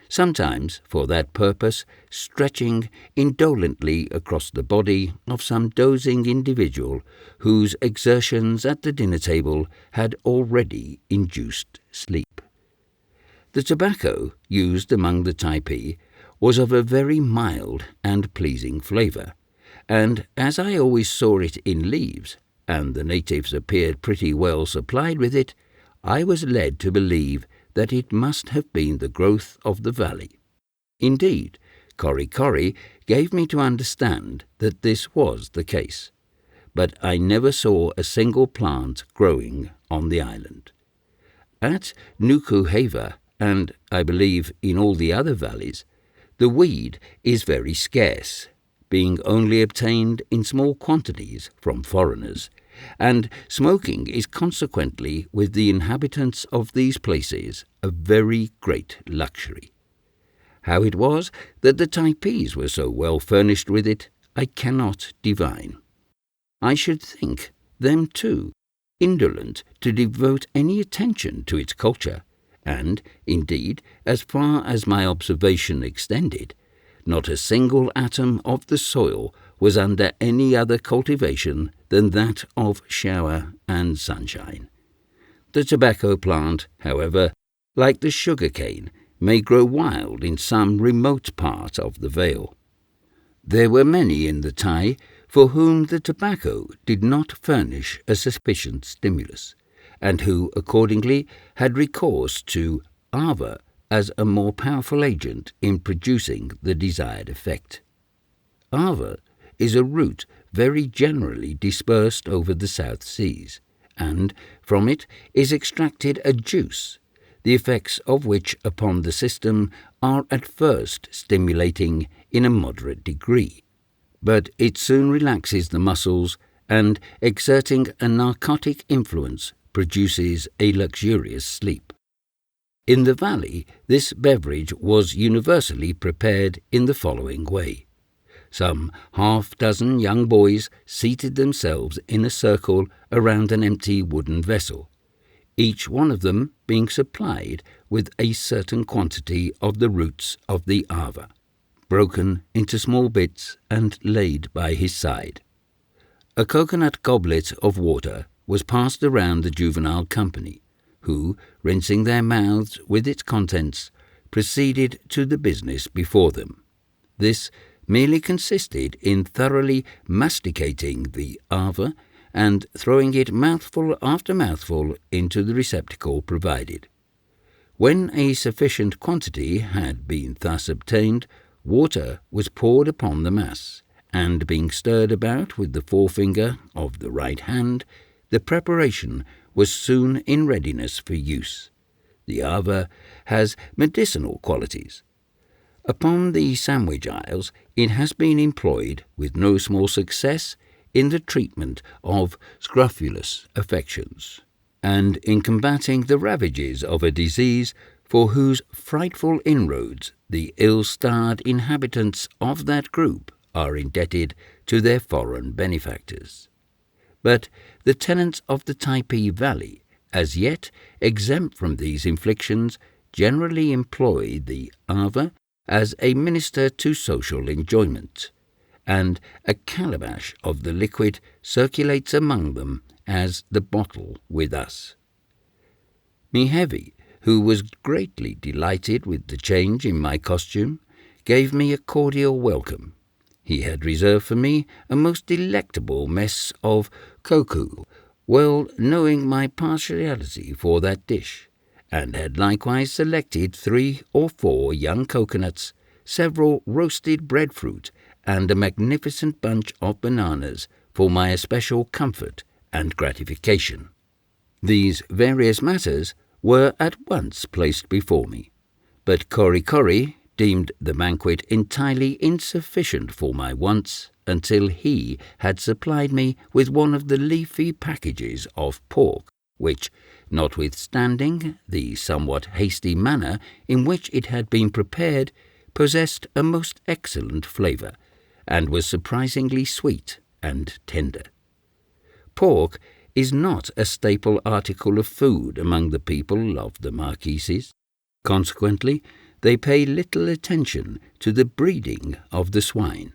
sometimes for that purpose stretching indolently across the body of some dozing individual whose exertions at the dinner-table had already induced sleep. The tobacco used among the Typee was of a very mild and pleasing flavour, and as I always saw it in leaves, and the natives appeared pretty well supplied with it, I was led to believe that it must have been the growth of the valley. Indeed, Corry Corry gave me to understand that this was the case, but I never saw a single plant growing on the island. At Nuku Hava, and I believe in all the other valleys, the weed is very scarce, being only obtained in small quantities from foreigners, and smoking is consequently with the inhabitants of these places a very great luxury. How it was that the Typees were so well furnished with it, I cannot divine. I should think them too indolent to devote any attention to its culture, and, indeed, as far as my observation extended, not a single atom of the soil was under any other cultivation than that of shower and sunshine. The tobacco plant, however, like the sugar cane, may grow wild in some remote part of the vale. There were many in the Tai for whom the tobacco did not furnish a sufficient stimulus, and who accordingly had recourse to Arva as a more powerful agent in producing the desired effect. Arva is a root very generally dispersed over the South Seas, and from it is extracted a juice, the effects of which upon the system are at first stimulating in a moderate degree, but it soon relaxes the muscles and, exerting a narcotic influence, produces a luxurious sleep. In the valley, this beverage was universally prepared in the following way. Some half-dozen young boys seated themselves in a circle around an empty wooden vessel, each one of them being supplied with a certain quantity of the roots of the Arva, broken into small bits and laid by his side. A coconut goblet of water was passed around the juvenile company, who, rinsing their mouths with its contents, proceeded to the business before them. This merely consisted in thoroughly masticating the Arva and throwing it mouthful after mouthful into the receptacle provided. When a sufficient quantity had been thus obtained, water was poured upon the mass, and being stirred about with the forefinger of the right hand, the preparation was soon in readiness for use. The Arva has medicinal qualities. Upon the Sandwich Isles it has been employed with no small success in the treatment of scrofulous affections, and in combating the ravages of a disease for whose frightful inroads the ill-starred inhabitants of that group are indebted to their foreign benefactors. But the tenants of the Typee Valley, as yet exempt from these inflictions, generally employ the Arva as a minister to social enjoyment, and a calabash of the liquid circulates among them as the bottle with us. Mihevi, who was greatly delighted with the change in my costume, gave me a cordial welcome. He had reserved for me a most delectable mess of koku, well knowing my partiality for that dish, and had likewise selected 3 or 4 young coconuts, several roasted breadfruit, and a magnificent bunch of bananas for my especial comfort and gratification. These various matters were at once placed before me, but Corry Corry deemed the banquet entirely insufficient for my wants until he had supplied me with one of the leafy packages of pork which, notwithstanding the somewhat hasty manner in which it had been prepared, possessed a most excellent flavour, and was surprisingly sweet and tender. Pork is not a staple article of food among the people of the Marquises. Consequently, they pay little attention to the breeding of the swine.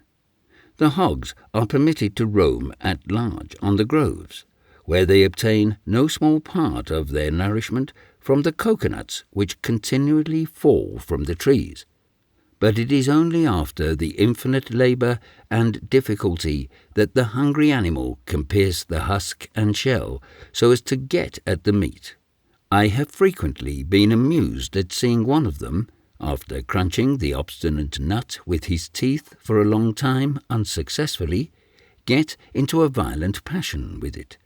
The hogs are permitted to roam at large on the groves, where they obtain no small part of their nourishment from the coconuts which continually fall from the trees. But it is only after the infinite labour and difficulty that the hungry animal can pierce the husk and shell so as to get at the meat. I have frequently been amused at seeing one of them, after crunching the obstinate nut with his teeth for a long time unsuccessfully, get into a violent passion with it.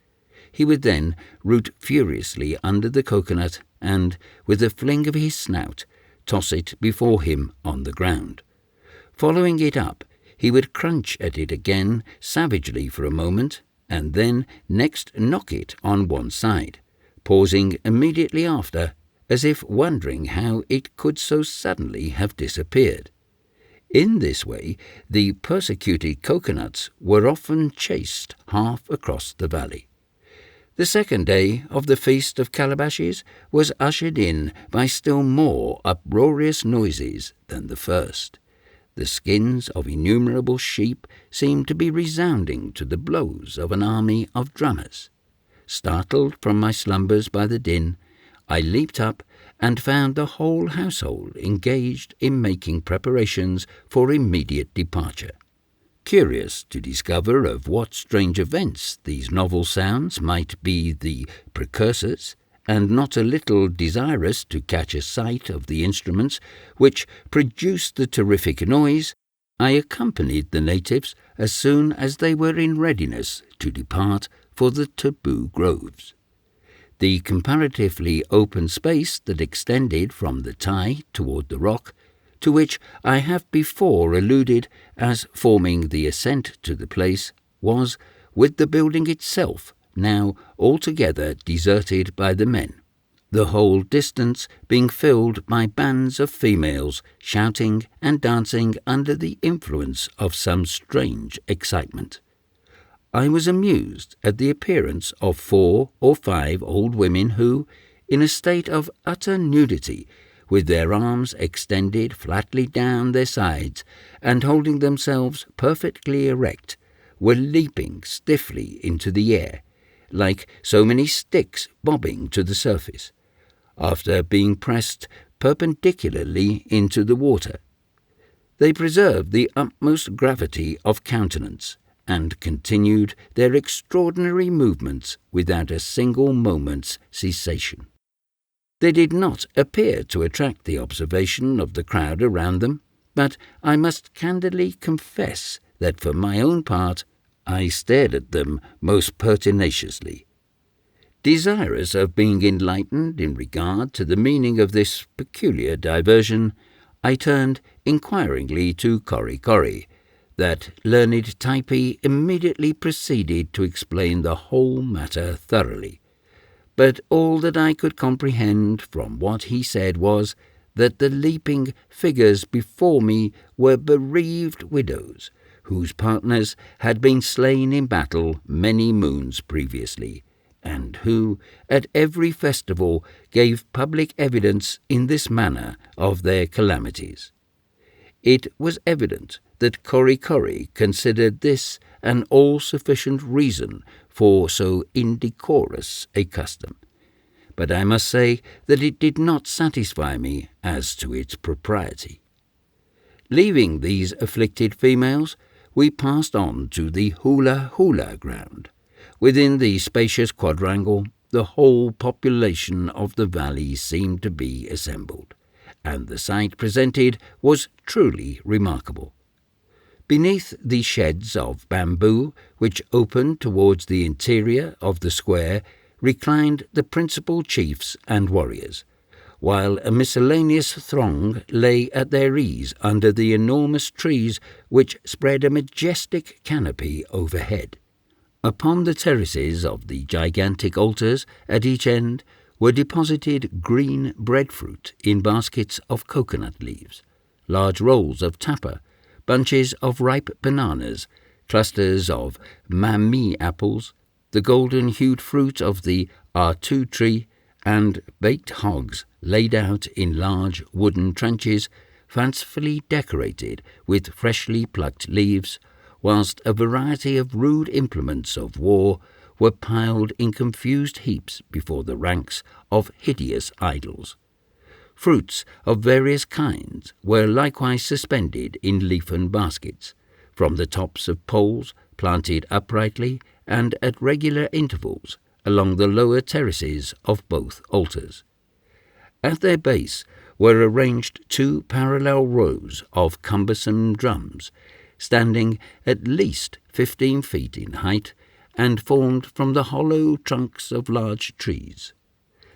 He would then root furiously under the coconut and, with a fling of his snout, toss it before him on the ground. Following it up, he would crunch at it again savagely for a moment, and then next knock it on one side, pausing immediately after, as if wondering how it could so suddenly have disappeared. In this way, the persecuted coconuts were often chased half across the valley. The second day of the Feast of Calabashes was ushered in by still more uproarious noises than the first. The skins of innumerable sheep seemed to be resounding to the blows of an army of drummers. Startled from my slumbers by the din, I leaped up and found the whole household engaged in making preparations for immediate departure. Curious to discover of what strange events these novel sounds might be the precursors, and not a little desirous to catch a sight of the instruments which produced the terrific noise, I accompanied the natives as soon as they were in readiness to depart for the taboo groves. The comparatively open space that extended from the Tai toward the rock, to which I have before alluded as forming the ascent to the place, was, with the building itself, now altogether deserted by the men, the whole distance being filled by bands of females shouting and dancing under the influence of some strange excitement. I was amused at the appearance of 4 or 5 old women who, in a state of utter nudity, with their arms extended flatly down their sides and holding themselves perfectly erect, were leaping stiffly into the air, like so many sticks bobbing to the surface, after being pressed perpendicularly into the water. They preserved the utmost gravity of countenance, and continued their extraordinary movements without a single moment's cessation. They did not appear to attract the observation of the crowd around them, but I must candidly confess that for my own part I stared at them most pertinaciously. Desirous of being enlightened in regard to the meaning of this peculiar diversion, I turned inquiringly to Corry. That learned Typee immediately proceeded to explain the whole matter thoroughly. But all that I could comprehend from what he said was that the leaping figures before me were bereaved widows, whose partners had been slain in battle many moons previously, and who, at every festival, gave public evidence in this manner of their calamities. It was evident that Corry considered this an all-sufficient reason for so indecorous a custom, but I must say that it did not satisfy me as to its propriety. Leaving these afflicted females, we passed on to the hula ground. Within the spacious quadrangle, the whole population of the valley seemed to be assembled, and the sight presented was truly remarkable. Beneath the sheds of bamboo, which opened towards the interior of the square, reclined the principal chiefs and warriors, while a miscellaneous throng lay at their ease under the enormous trees which spread a majestic canopy overhead. Upon the terraces of the gigantic altars at each end were deposited green breadfruit in baskets of coconut leaves, large rolls of tapa, bunches of ripe bananas, clusters of mamie apples, the golden-hued fruit of the artu tree, and baked hogs laid out in large wooden trenches, fancifully decorated with freshly plucked leaves, whilst a variety of rude implements of war were piled in confused heaps before the ranks of hideous idols. Fruits of various kinds were likewise suspended in leafen baskets, from the tops of poles planted uprightly and at regular intervals along the lower terraces of both altars. At their base were arranged 2 parallel rows of cumbersome drums, standing at least 15 feet in height and formed from the hollow trunks of large trees.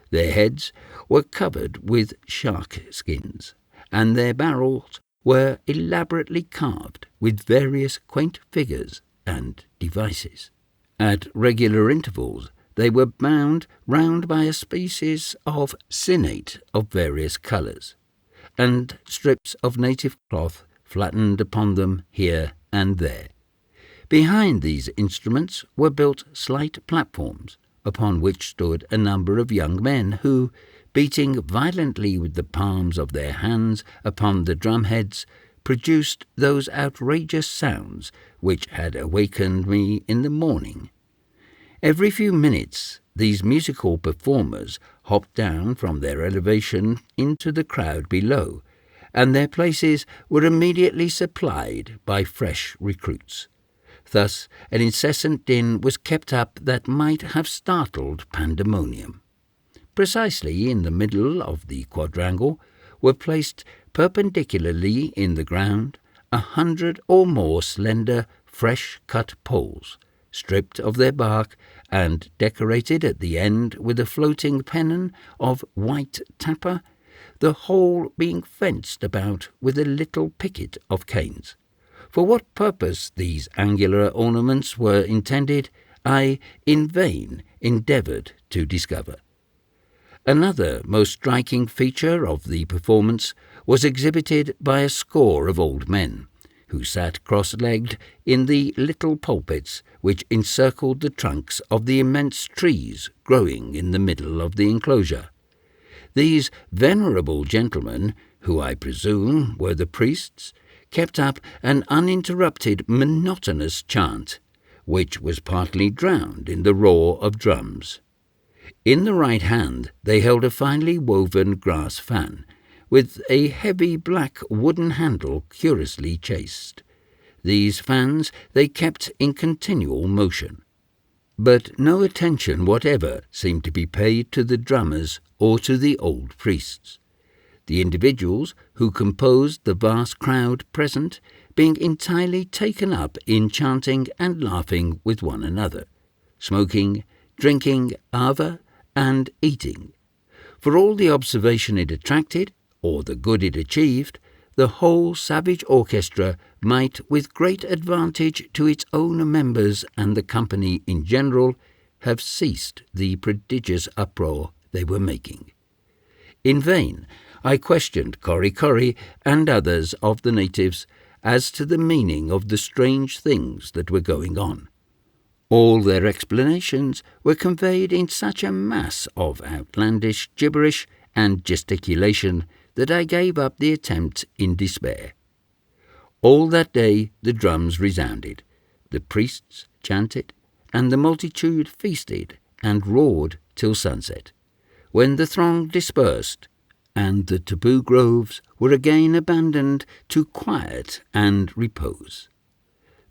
Their heads were covered with shark skins, and their barrels were elaborately carved with various quaint figures and devices. At regular intervals they were bound round by a species of sinnate of various colours, and strips of native cloth flattened upon them here and there. Behind these instruments were built slight platforms, upon which stood a number of young men who, beating violently with the palms of their hands upon the drumheads, produced those outrageous sounds which had awakened me in the morning. Every few minutes these musical performers hopped down from their elevation into the crowd below, and their places were immediately supplied by fresh recruits. Thus an incessant din was kept up that might have startled pandemonium. Precisely in the middle of the quadrangle were placed perpendicularly in the ground 100 or more slender, fresh-cut poles, stripped of their bark and decorated at the end with a floating pennon of white tapa, the whole being fenced about with a little picket of canes. For what purpose these angular ornaments were intended, I in vain endeavoured to discover. Another most striking feature of the performance was exhibited by a score of old men, who sat cross-legged in the little pulpits which encircled the trunks of the immense trees growing in the middle of the enclosure. These venerable gentlemen, who I presume were the priests, kept up an uninterrupted monotonous chant, which was partly drowned in the roar of drums. In the right hand they held a finely woven grass fan, with a heavy black wooden handle curiously chased. These fans they kept in continual motion. But no attention whatever seemed to be paid to the drummers or to the old priests, the individuals who composed the vast crowd present being entirely taken up in chanting and laughing with one another, smoking, drinking, Arva, and eating. For all the observation it attracted, or the good it achieved, the whole savage orchestra might, with great advantage to its own members and the company in general, have ceased the prodigious uproar they were making. In vain I questioned Korry and others of the natives as to the meaning of the strange things that were going on. All their explanations were conveyed in such a mass of outlandish gibberish and gesticulation that I gave up the attempt in despair. All that day the drums resounded, the priests chanted, and the multitude feasted and roared till sunset, when the throng dispersed, and the taboo groves were again abandoned to quiet and repose.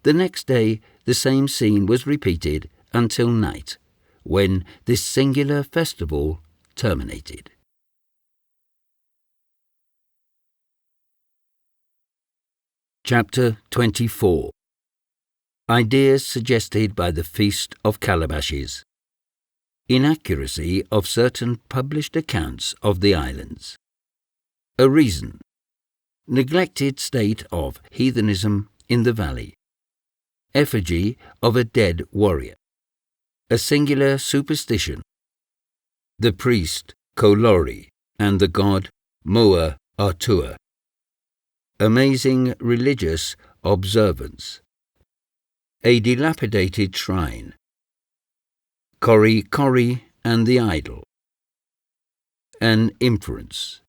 The next day the same scene was repeated until night, when this singular festival terminated. Chapter 24. Ideas suggested by the Feast of Calabashes. Inaccuracy of certain published accounts of the islands. A reason. Neglected state of heathenism in the valley. Effigy of a dead warrior. a singular superstition, the priest Kolori and the god Moa Artua, amazing religious observance, a dilapidated shrine, Kori Kori and the idol, an inference.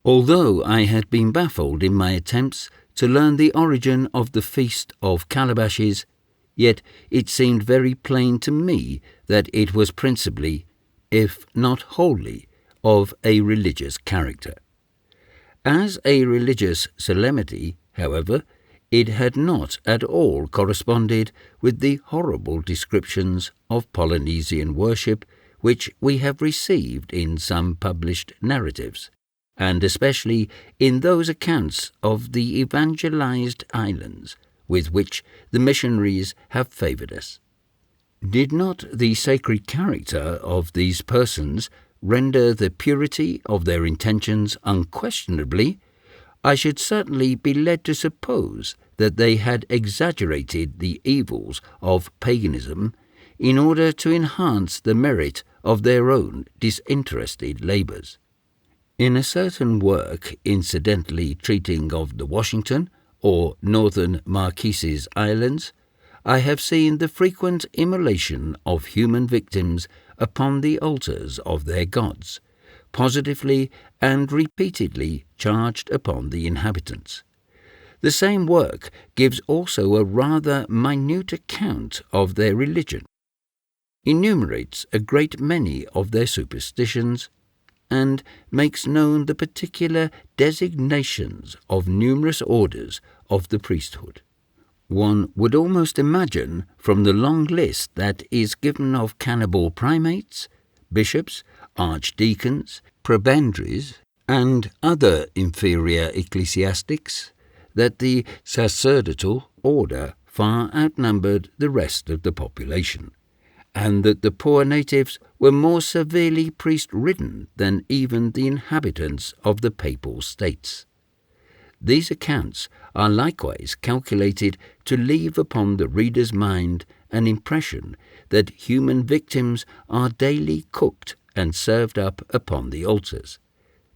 Although I had been baffled in my attempts to learn the origin of the Feast of Calabashes, yet it seemed very plain to me that it was principally, if not wholly, of a religious character. As a religious solemnity, however, it had not at all corresponded with the horrible descriptions of Polynesian worship which we have received in some published narratives, and especially in those accounts of the evangelized islands with which the missionaries have favoured us. Did not the sacred character of these persons render the purity of their intentions unquestionably, I should certainly be led to suppose that they had exaggerated the evils of paganism in order to enhance the merit of their own disinterested labours. In a certain work incidentally treating of the Washington or Northern Marquesas Islands, I have seen the frequent immolation of human victims upon the altars of their gods, positively and repeatedly charged upon the inhabitants. The same work gives also a rather minute account of their religion, enumerates a great many of their superstitions, and makes known the particular designations of numerous orders of the priesthood. One would almost imagine from the long list that is given of cannibal primates, bishops, archdeacons, prebendaries, and other inferior ecclesiastics, that the sacerdotal order far outnumbered the rest of the population, and that the poor natives were more severely priest-ridden than even the inhabitants of the Papal States. These accounts are likewise calculated to leave upon the reader's mind an impression that human victims are daily cooked and served up upon the altars,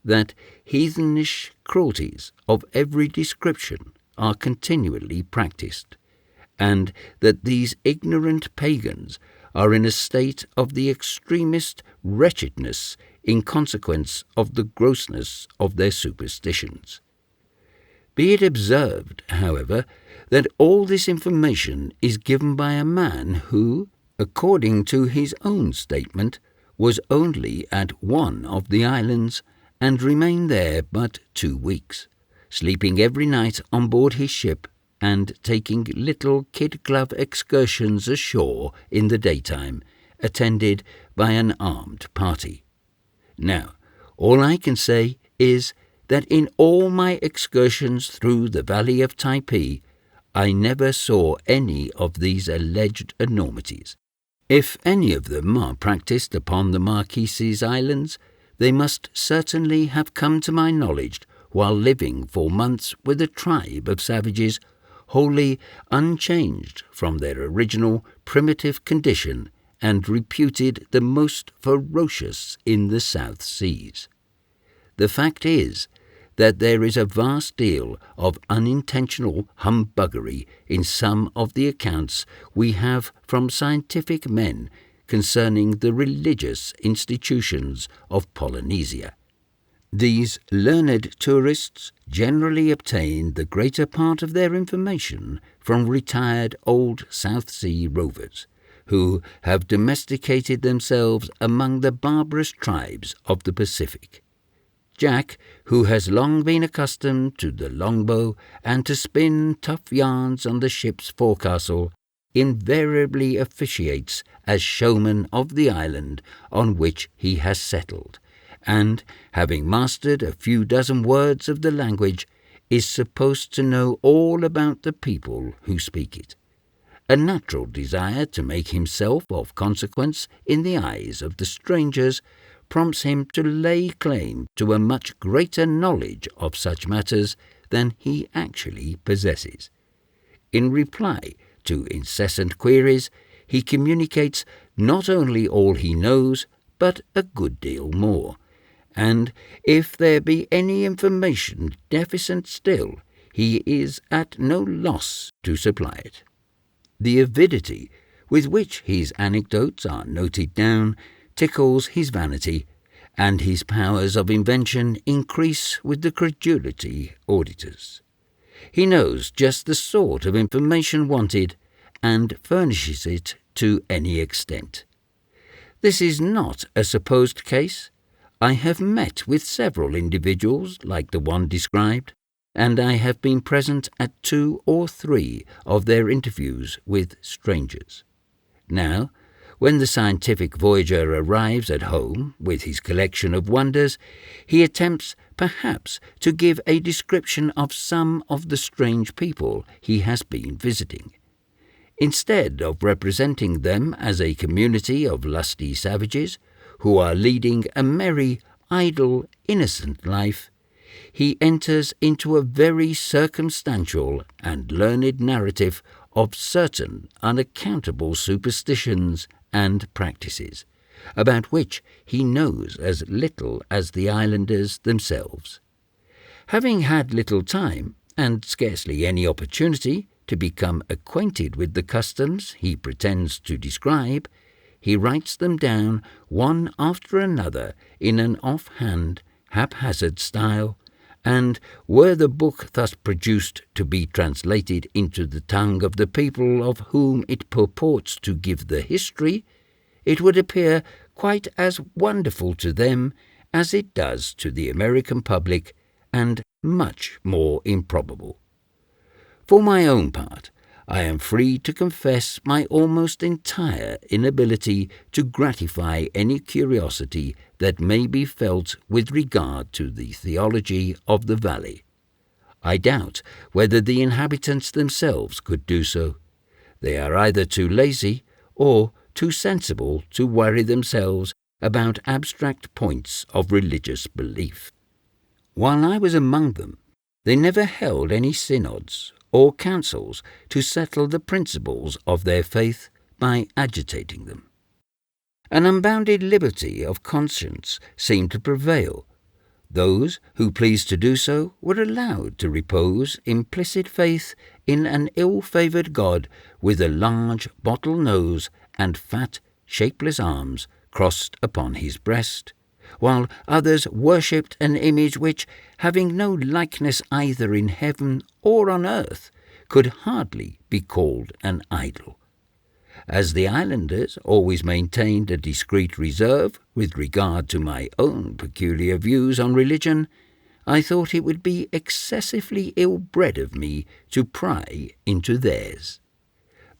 that heathenish cruelties of every description are continually practised, and that these ignorant pagans are in a state of the extremest wretchedness in consequence of the grossness of their superstitions. Be it observed, however, that all this information is given by a man who, according to his own statement, was only at one of the islands and remained there but 2 weeks, sleeping every night on board his ship and taking little kid-glove excursions ashore in the daytime, attended by an armed party. Now, all I can say is that in all my excursions through the valley of Typee, I never saw any of these alleged enormities. If any of them are practised upon the Marquesas Islands, they must certainly have come to my knowledge while living for months with a tribe of savages wholly unchanged from their original primitive condition and reputed the most ferocious in the South Seas. The fact is that there is a vast deal of unintentional humbuggery in some of the accounts we have from scientific men concerning the religious institutions of Polynesia. These learned tourists generally obtain the greater part of their information from retired old South Sea rovers, who have domesticated themselves among the barbarous tribes of the Pacific. Jack, who has long been accustomed to the longbow and to spin tough yarns on the ship's forecastle, invariably officiates as showman of the island on which he has settled, and, having mastered a few dozen words of the language, is supposed to know all about the people who speak it. A natural desire to make himself of consequence in the eyes of the strangers prompts him to lay claim to a much greater knowledge of such matters than he actually possesses. In reply to incessant queries, he communicates not only all he knows, but a good deal more. And if there be any information deficient still, he is at no loss to supply it. The avidity with which his anecdotes are noted down tickles his vanity, and his powers of invention increase with the credulity auditors. He knows just the sort of information wanted, and furnishes it to any extent. This is not a supposed case. I have met with several individuals like the one described, and I have been present at 2 or 3 of their interviews with strangers. Now, when the scientific voyager arrives at home with his collection of wonders, he attempts perhaps to give a description of some of the strange people he has been visiting. Instead of representing them as a community of lusty savages who are leading a merry, idle, innocent life, he enters into a very circumstantial and learned narrative of certain unaccountable superstitions and practices, about which he knows as little as the islanders themselves. Having had little time, and scarcely any opportunity, to become acquainted with the customs he pretends to describe, he writes them down one after another in an off-hand, haphazard style, and were the book thus produced to be translated into the tongue of the people of whom it purports to give the history, it would appear quite as wonderful to them as it does to the American public, and much more improbable. For my own part, I am free to confess my almost entire inability to gratify any curiosity that may be felt with regard to the theology of the valley. I doubt whether the inhabitants themselves could do so. They are either too lazy or too sensible to worry themselves about abstract points of religious belief. While I was among them, they never held any synods or councils to settle the principles of their faith by agitating them. An unbounded liberty of conscience seemed to prevail. Those who pleased to do so were allowed to repose implicit faith in an ill-favoured god with a large bottle nose and fat, shapeless arms crossed upon his breast, while others worshipped an image which, having no likeness either in heaven or on earth, could hardly be called an idol. As the islanders always maintained a discreet reserve with regard to my own peculiar views on religion, I thought it would be excessively ill-bred of me to pry into theirs.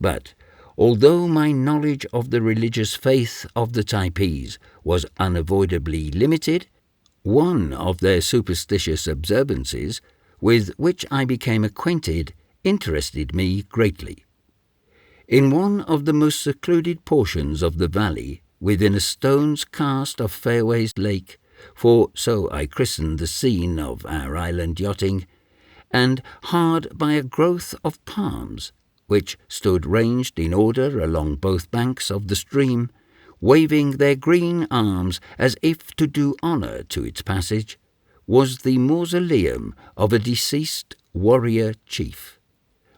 But although my knowledge of the religious faith of the Typees was unavoidably limited, one of their superstitious observances, with which I became acquainted, interested me greatly. In one of the most secluded portions of the valley, within a stone's cast of Fairways Lake, for so I christened the scene of our island yachting, and hard by a growth of palms, which stood ranged in order along both banks of the stream, waving their green arms as if to do honour to its passage, was the mausoleum of a deceased warrior chief.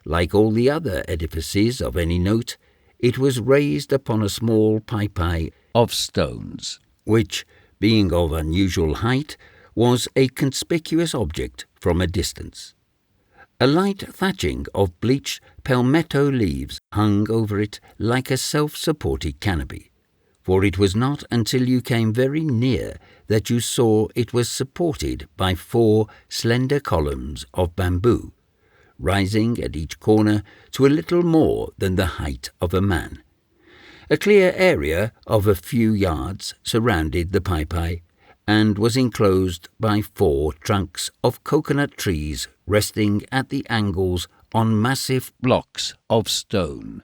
Like all the other edifices of any note, it was raised upon a small paipai of stones, which, being of unusual height, was a conspicuous object from a distance. A light thatching of bleached palmetto leaves hung over it like a self-supported canopy, for it was not until you came very near that you saw it was supported by 4 slender columns of bamboo, rising at each corner to a little more than the height of a man. A clear area of a few yards surrounded the paipai, and was enclosed by 4 trunks of coconut trees resting at the angles on massive blocks of stone.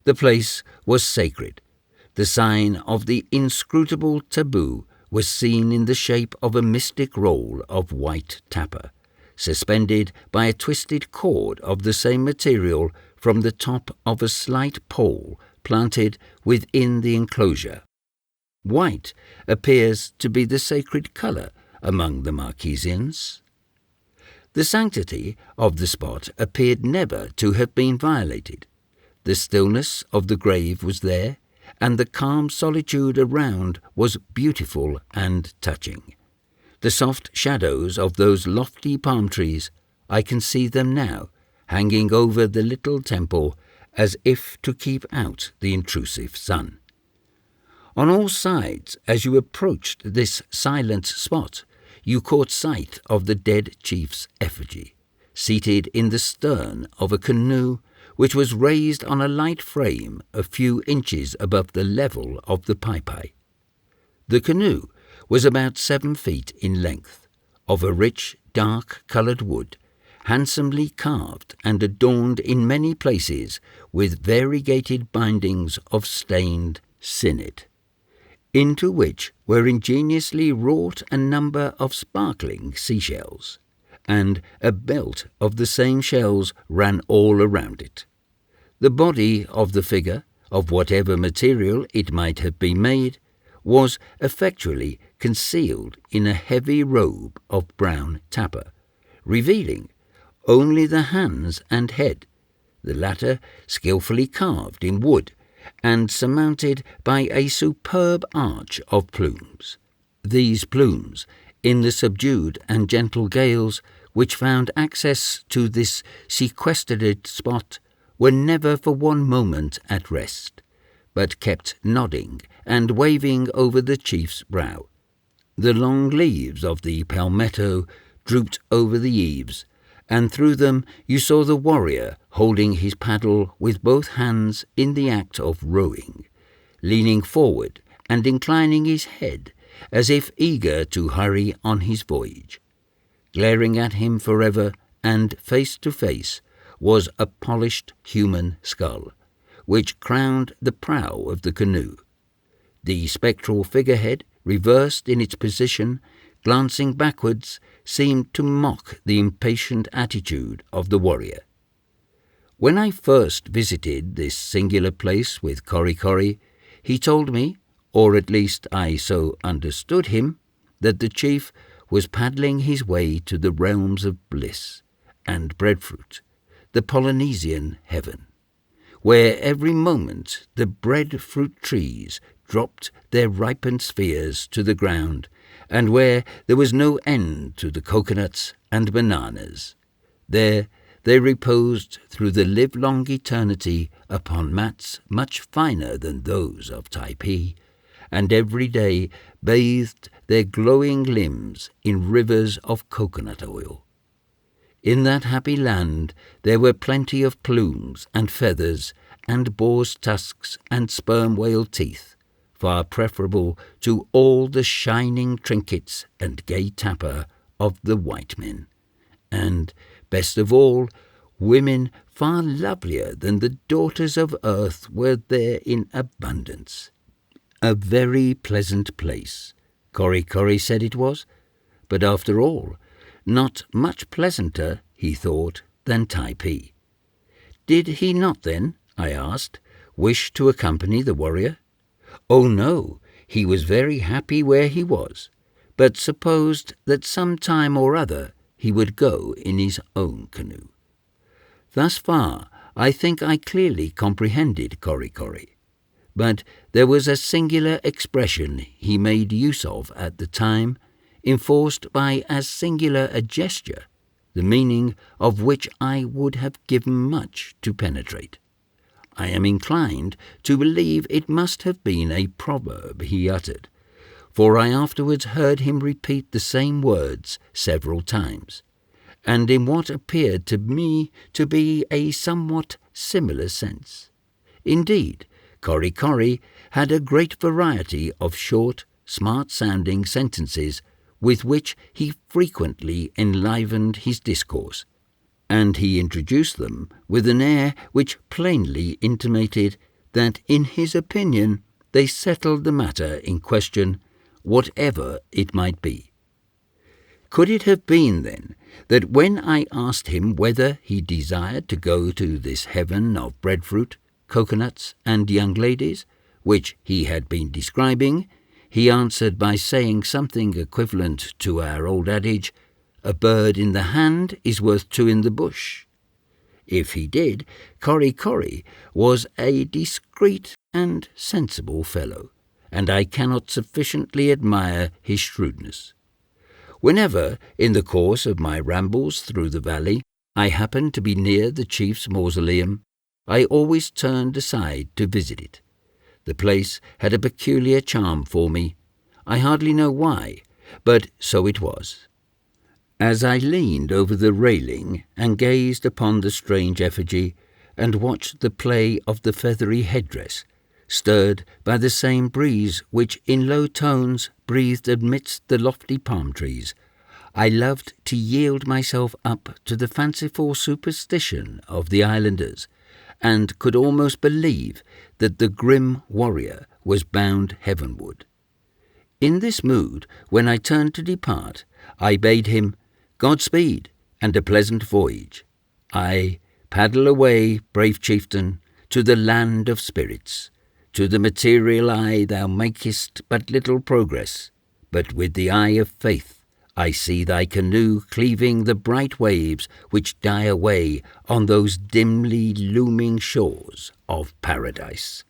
The place was sacred. The sign of the inscrutable taboo was seen in the shape of a mystic roll of white tappa, suspended by a twisted cord of the same material from the top of a slight pole planted within the enclosure. White appears to be the sacred colour among the Marquesans. The sanctity of the spot appeared never to have been violated. The stillness of the grave was there, and the calm solitude around was beautiful and touching. The soft shadows of those lofty palm trees, I can see them now, hanging over the little temple as if to keep out the intrusive sun. On all sides, as you approached this silent spot, you caught sight of the dead chief's effigy, seated in the stern of a canoe which was raised on a light frame a few inches above the level of the Taipei. The canoe was about 7 feet in length, of a rich, dark-coloured wood, handsomely carved and adorned in many places with variegated bindings of stained sinnate, into which were ingeniously wrought a number of sparkling seashells, and a belt of the same shells ran all around it. The body of the figure, of whatever material it might have been made, was effectually concealed in a heavy robe of brown tappa, revealing only the hands and head, the latter skilfully carved in wood and surmounted by a superb arch of plumes. These plumes, in the subdued and gentle gales which found access to this sequestered spot, were never for one moment at rest, but kept nodding and waving over the chief's brow. The long leaves of the palmetto drooped over the eaves, and through them you saw the warrior holding his paddle with both hands in the act of rowing, leaning forward and inclining his head as if eager to hurry on his voyage. Glaring at him forever and face to face was a polished human skull, which crowned the prow of the canoe. The spectral figurehead, reversed in its position, glancing backwards, seemed to mock the impatient attitude of the warrior. When I first visited this singular place with Korikori, he told me, or at least I so understood him, that the chief was paddling his way to the realms of bliss and breadfruit, the Polynesian heaven, where every moment the breadfruit trees dropped their ripened spheres to the ground, and where there was no end to the coconuts and bananas. There they reposed through the livelong eternity upon mats much finer than those of Typee, and every day bathed their glowing limbs in rivers of coconut oil. In that happy land there were plenty of plumes and feathers and boar's tusks and sperm whale teeth, far preferable to all the shining trinkets and gay tappa of the white men, and, best of all, women far lovelier than the daughters of earth were there in abundance. A very pleasant place, Korikori said it was, but after all, not much pleasanter, he thought, than Typee. Did he not then, I asked, wish to accompany the warrior? Oh no, he was very happy where he was, but supposed that some time or other he would go in his own canoe. Thus far I think I clearly comprehended Korikori, but there was a singular expression he made use of at the time, enforced by as singular a gesture, the meaning of which I would have given much to penetrate. I am inclined to believe it must have been a proverb he uttered, for I afterwards heard him repeat the same words several times, and in what appeared to me to be a somewhat similar sense. Indeed, Korikori had a great variety of short, smart-sounding sentences with which he frequently enlivened his discourse, and he introduced them with an air which plainly intimated that in his opinion they settled the matter in question, whatever it might be. Could it have been, then, that when I asked him whether he desired to go to this heaven of breadfruit, coconuts, and young ladies, which he had been describing, he answered by saying something equivalent to our old adage, "A bird in the hand is worth two in the bush." If he did, Corry was a discreet and sensible fellow, and I cannot sufficiently admire his shrewdness. Whenever, in the course of my rambles through the valley, I happened to be near the chief's mausoleum, I always turned aside to visit it. The place had a peculiar charm for me. I hardly know why, but so it was. As I leaned over the railing and gazed upon the strange effigy and watched the play of the feathery headdress, stirred by the same breeze which in low tones breathed amidst the lofty palm trees, I loved to yield myself up to the fanciful superstition of the islanders, and could almost believe that the grim warrior was bound heavenward. In this mood, when I turned to depart, I bade him Godspeed and a pleasant voyage. Aye, paddle away, brave chieftain, to the land of spirits. To the material eye thou makest but little progress, but with the eye of faith I see thy canoe cleaving the bright waves which die away on those dimly looming shores of paradise.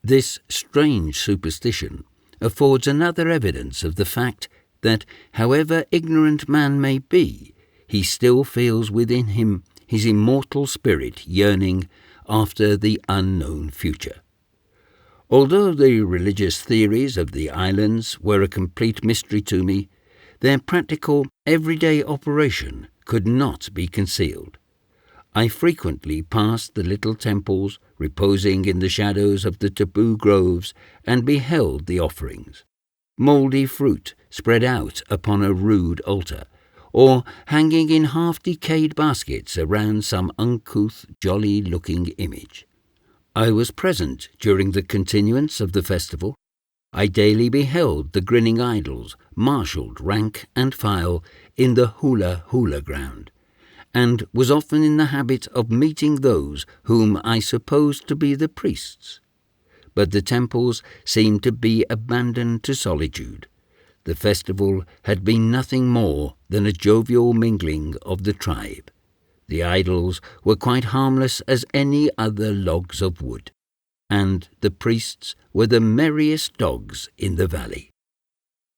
This strange superstition affords another evidence of the fact that, however ignorant man may be, he still feels within him his immortal spirit yearning after the unknown future. Although the religious theories of the islands were a complete mystery to me, their practical, everyday operation could not be concealed. I frequently passed the little temples reposing in the shadows of the taboo groves and beheld the offerings. Mouldy fruit spread out upon a rude altar, or hanging in half-decayed baskets around some uncouth, jolly-looking image. I was present during the continuance of the festival. I daily beheld the grinning idols marshalled rank and file in the hula ground, and was often in the habit of meeting those whom I supposed to be the priests. But the temples seemed to be abandoned to solitude. The festival had been nothing more than a jovial mingling of the tribe. The idols were quite harmless as any other logs of wood, and the priests were the merriest dogs in the valley.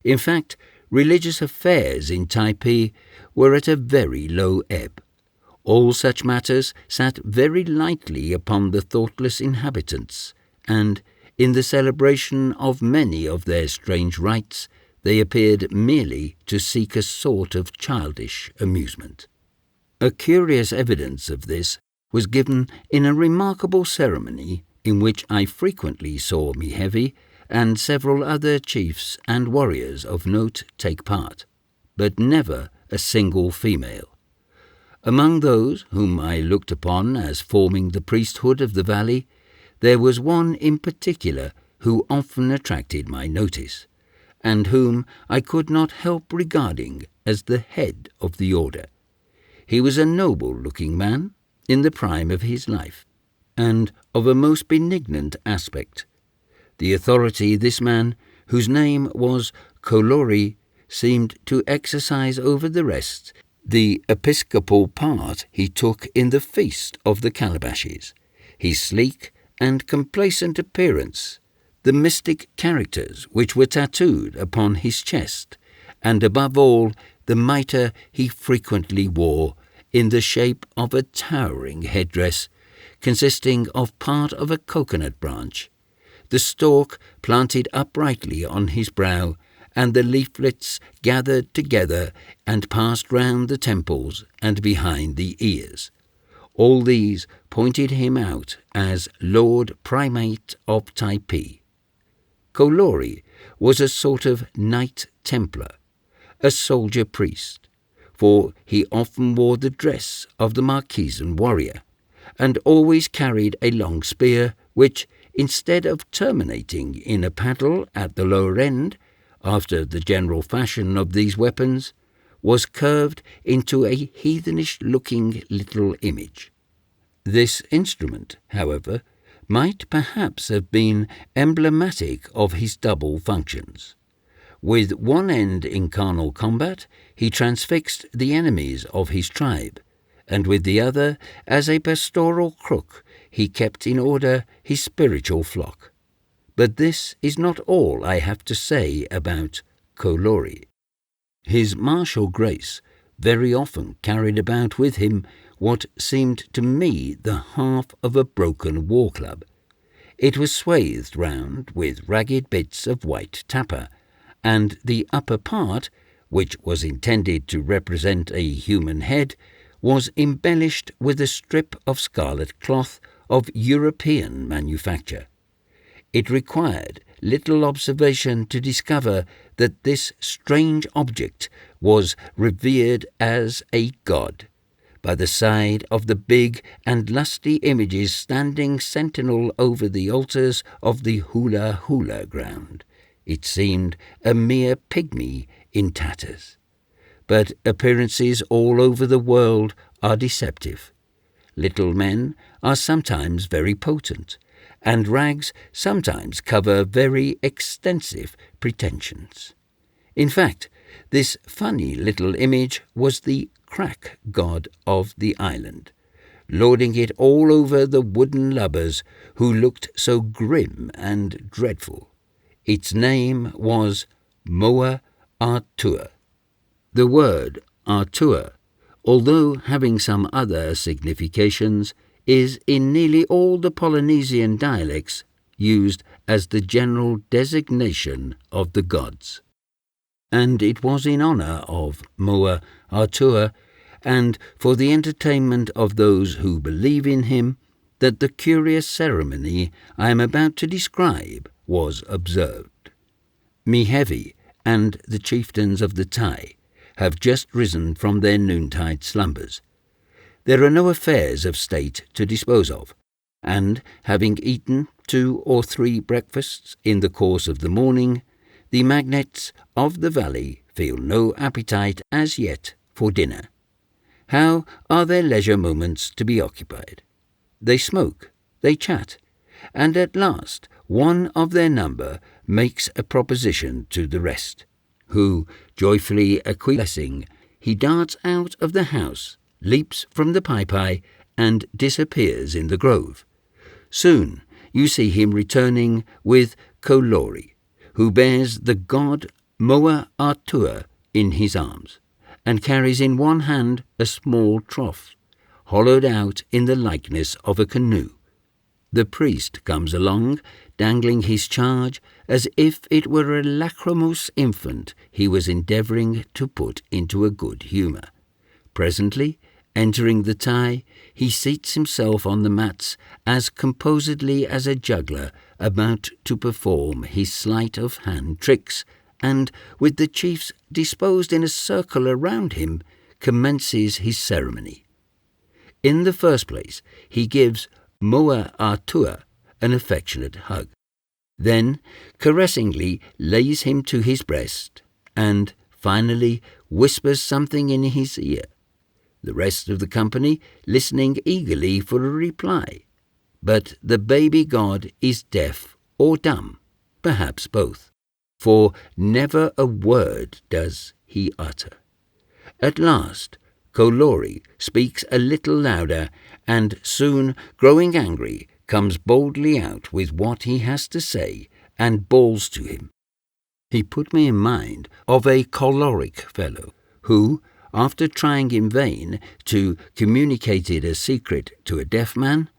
In fact, religious affairs in Typee were at a very low ebb. All such matters sat very lightly upon the thoughtless inhabitants, and, in the celebration of many of their strange rites, they appeared merely to seek a sort of childish amusement. A curious evidence of this was given in a remarkable ceremony in which I frequently saw Mehevi and several other chiefs and warriors of note take part, but never a single female. Among those whom I looked upon as forming the priesthood of the valley, there was one in particular who often attracted my notice, and whom I could not help regarding as the head of the order. He was a noble-looking man, in the prime of his life, and of a most benignant aspect. The authority this man, whose name was Kolori, seemed to exercise over the rest the episcopal part he took in the Feast of the Calabashes, his sleek and complacent appearance, the mystic characters which were tattooed upon his chest, and above all the mitre he frequently wore in the shape of a towering headdress consisting of part of a coconut branch, the stalk planted uprightly on his brow, and the leaflets gathered together and passed round the temples and behind the ears. All these pointed him out as Lord Primate of Typee. Kolori was a sort of Knight Templar, a soldier priest, for he often wore the dress of the Marquesan warrior, and always carried a long spear which, instead of terminating in a paddle at the lower end, after the general fashion of these weapons, was curved into a heathenish-looking little image. This instrument, however, might perhaps have been emblematic of his double functions. With one end in carnal combat, he transfixed the enemies of his tribe, and with the other, as a pastoral crook, he kept in order his spiritual flock. But this is not all I have to say about Kolori. His martial grace very often carried about with him what seemed to me the half of a broken war club. It was swathed round with ragged bits of white tappa, and the upper part, which was intended to represent a human head, was embellished with a strip of scarlet cloth of European manufacture. It required little observation to discover that this strange object was revered as a god. By the side of the big and lusty images standing sentinel over the altars of the hula-hula ground, it seemed a mere pygmy in tatters. But appearances all over the world are deceptive. Little men are sometimes very potent, and rags sometimes cover very extensive pretensions. In fact, this funny little image was the crack god of the island, lording it all over the wooden lubbers who looked so grim and dreadful. Its name was Moa Artua. The word Artua, although having some other significations, is in nearly all the Polynesian dialects used as the general designation of the gods. And it was in honour of Moa Artua, and for the entertainment of those who believe in him, that the curious ceremony I am about to describe was observed. Mihevi and the chieftains of the Tai have just risen from their noontide slumbers. There are no affairs of state to dispose of, and having eaten 2 or 3 breakfasts in the course of the morning, the magnates of the valley feel no appetite as yet for dinner. How are their leisure moments to be occupied? They smoke, they chat, and at last one of their number makes a proposition to the rest, who, joyfully acquiescing, he darts out of the house, leaps from the paepae, and disappears in the grove. Soon you see him returning with Kolori, who bears the god Moa Artua in his arms, and carries in one hand a small trough, hollowed out in the likeness of a canoe. The priest comes along, dangling his charge as if it were a lachrymose infant he was endeavouring to put into a good humour. Presently, entering the Tai, he seats himself on the mats as composedly as a juggler about to perform his sleight of hand tricks, and, with the chiefs disposed in a circle around him, commences his ceremony. In the first place, he gives Moa Artua an affectionate hug, then caressingly lays him to his breast, and finally whispers something in his ear, the rest of the company listening eagerly for a reply. But the baby god is deaf or dumb, perhaps both, for never a word does he utter. At last, Kolori speaks a little louder, and soon, growing angry, comes boldly out with what he has to say, and bawls to him. He put me in mind of a choleric fellow, who, after trying in vain to communicate a secret to a deaf man,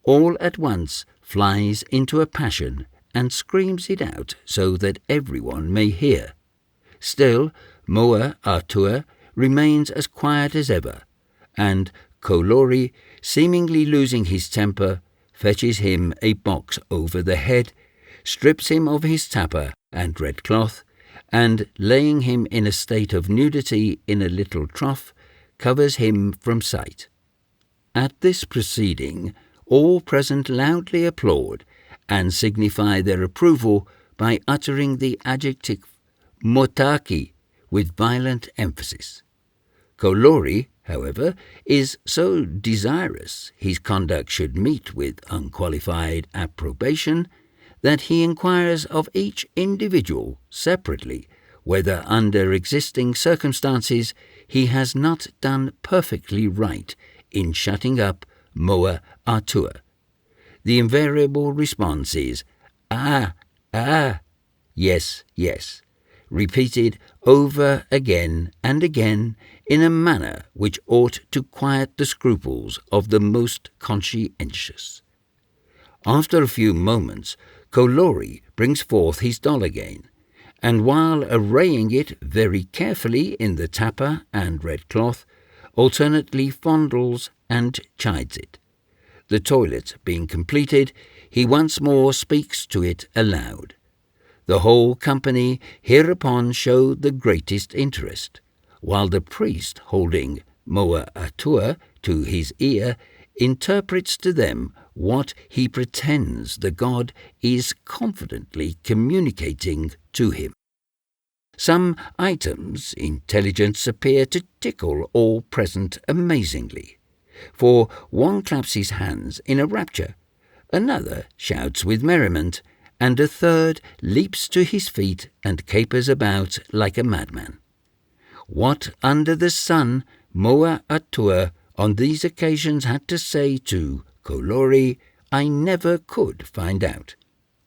all at once flies into a passion and screams it out so that everyone may hear. Still, Moa Artua remains as quiet as ever, and Kolori, seemingly losing his temper, fetches him a box over the head, strips him of his tappa and red cloth, and, laying him in a state of nudity in a little trough, covers him from sight. At this proceeding, all present loudly applaud, and signify their approval by uttering the adjective motaki with violent emphasis. Kolori, however, is so desirous his conduct should meet with unqualified approbation that he inquires of each individual separately whether under existing circumstances he has not done perfectly right in shutting up Moa Atua. The invariable response is, "Ah, ah, yes, yes," repeated over again and again in a manner which ought to quiet the scruples of the most conscientious. After a few moments, Kolori brings forth his doll again, and while arraying it very carefully in the tapa and red cloth, alternately fondles and chides it. The toilet being completed, he once more speaks to it aloud. The whole company hereupon show the greatest interest, while the priest, holding Moa Atua to his ear, interprets to them what he pretends the god is confidently communicating to him. Some items' intelligence appear to tickle all present amazingly, for one claps his hands in a rapture, another shouts with merriment, and a third leaps to his feet and capers about like a madman. What under the sun Moa Atua on these occasions had to say to Kolori, I never could find out.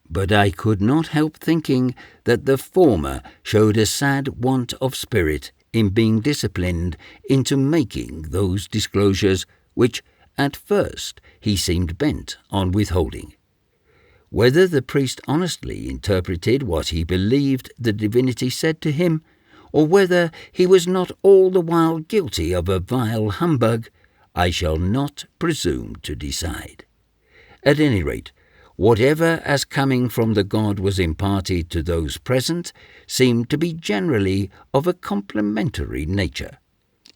But I could not help thinking that the former showed a sad want of spirit in being disciplined into making those disclosures which at first he seemed bent on withholding. Whether the priest honestly interpreted what he believed the divinity said to him, or whether he was not all the while guilty of a vile humbug, I shall not presume to decide. At any rate, whatever as coming from the god was imparted to those present seemed to be generally of a complimentary nature,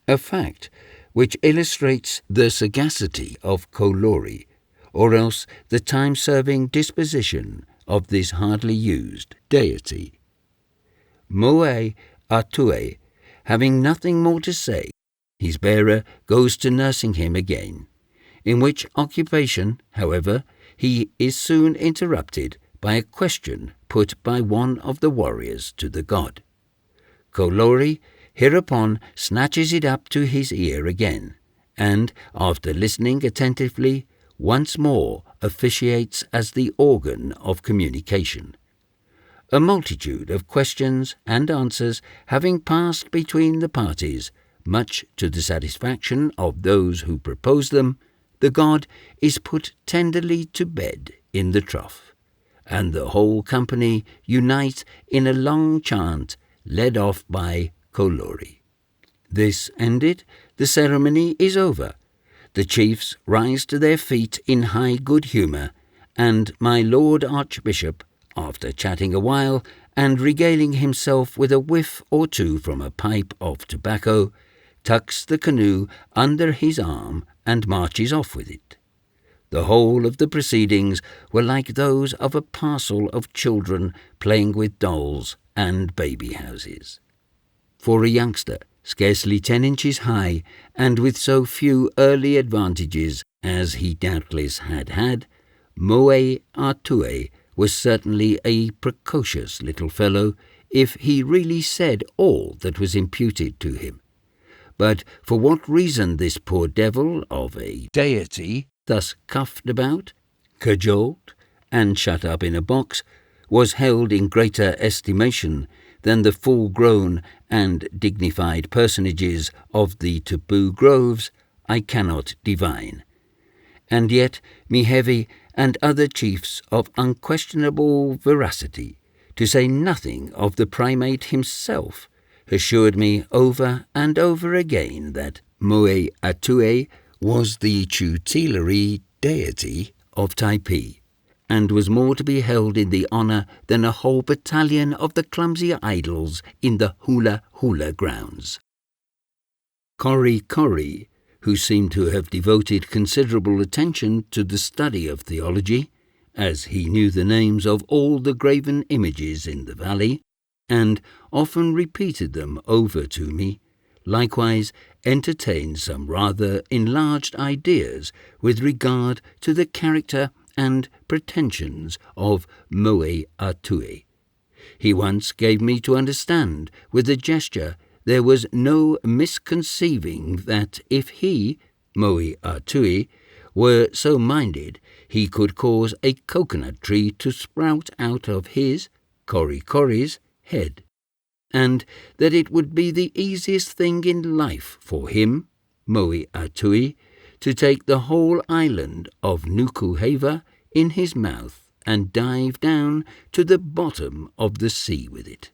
a fact which illustrates the sagacity of Kolori, or else the time-serving disposition of this hardly used deity. Moa Atue, having nothing more to say, his bearer goes to nursing him again, in which occupation, however, he is soon interrupted by a question put by one of the warriors to the god. Kolori hereupon snatches it up to his ear again, and, after listening attentively, once more officiates as the organ of communication. A multitude of questions and answers having passed between the parties, much to the satisfaction of those who propose them, the god is put tenderly to bed in the trough, and the whole company unite in a long chant led off by Kolori. This ended, the ceremony is over. The chiefs rise to their feet in high good humour, and my Lord Archbishop, after chatting a while and regaling himself with a whiff or two from a pipe of tobacco, tucks the canoe under his arm and marches off with it. The whole of the proceedings were like those of a parcel of children playing with dolls and baby houses. For a youngster, scarcely 10 inches high, and with so few early advantages as he doubtless had, Moa Atue was certainly a precocious little fellow, if he really said all that was imputed to him. But for what reason this poor devil of a deity, thus cuffed about, cajoled, and shut up in a box, was held in greater estimation than the full-grown and dignified personages of the taboo groves, I cannot divine. And yet Mehevi and other chiefs of unquestionable veracity, to say nothing of the primate himself, assured me over and over again that Moa Atue was the tutelary deity of Typee, and was more to be held in the honour than a whole battalion of the clumsy idols in the hula grounds. Kori, who seemed to have devoted considerable attention to the study of theology, as he knew the names of all the graven images in the valley, and often repeated them over to me, likewise entertained some rather enlarged ideas with regard to the character and pretensions of Moe Atui. He once gave me to understand with a gesture there was no misconceiving that if he, Moe Atui, were so minded, he could cause a coconut tree to sprout out of his, Korikori's, head, and that it would be the easiest thing in life for him, Moe Atui, to take the whole island of Nukuheva in his mouth and dive down to the bottom of the sea with it.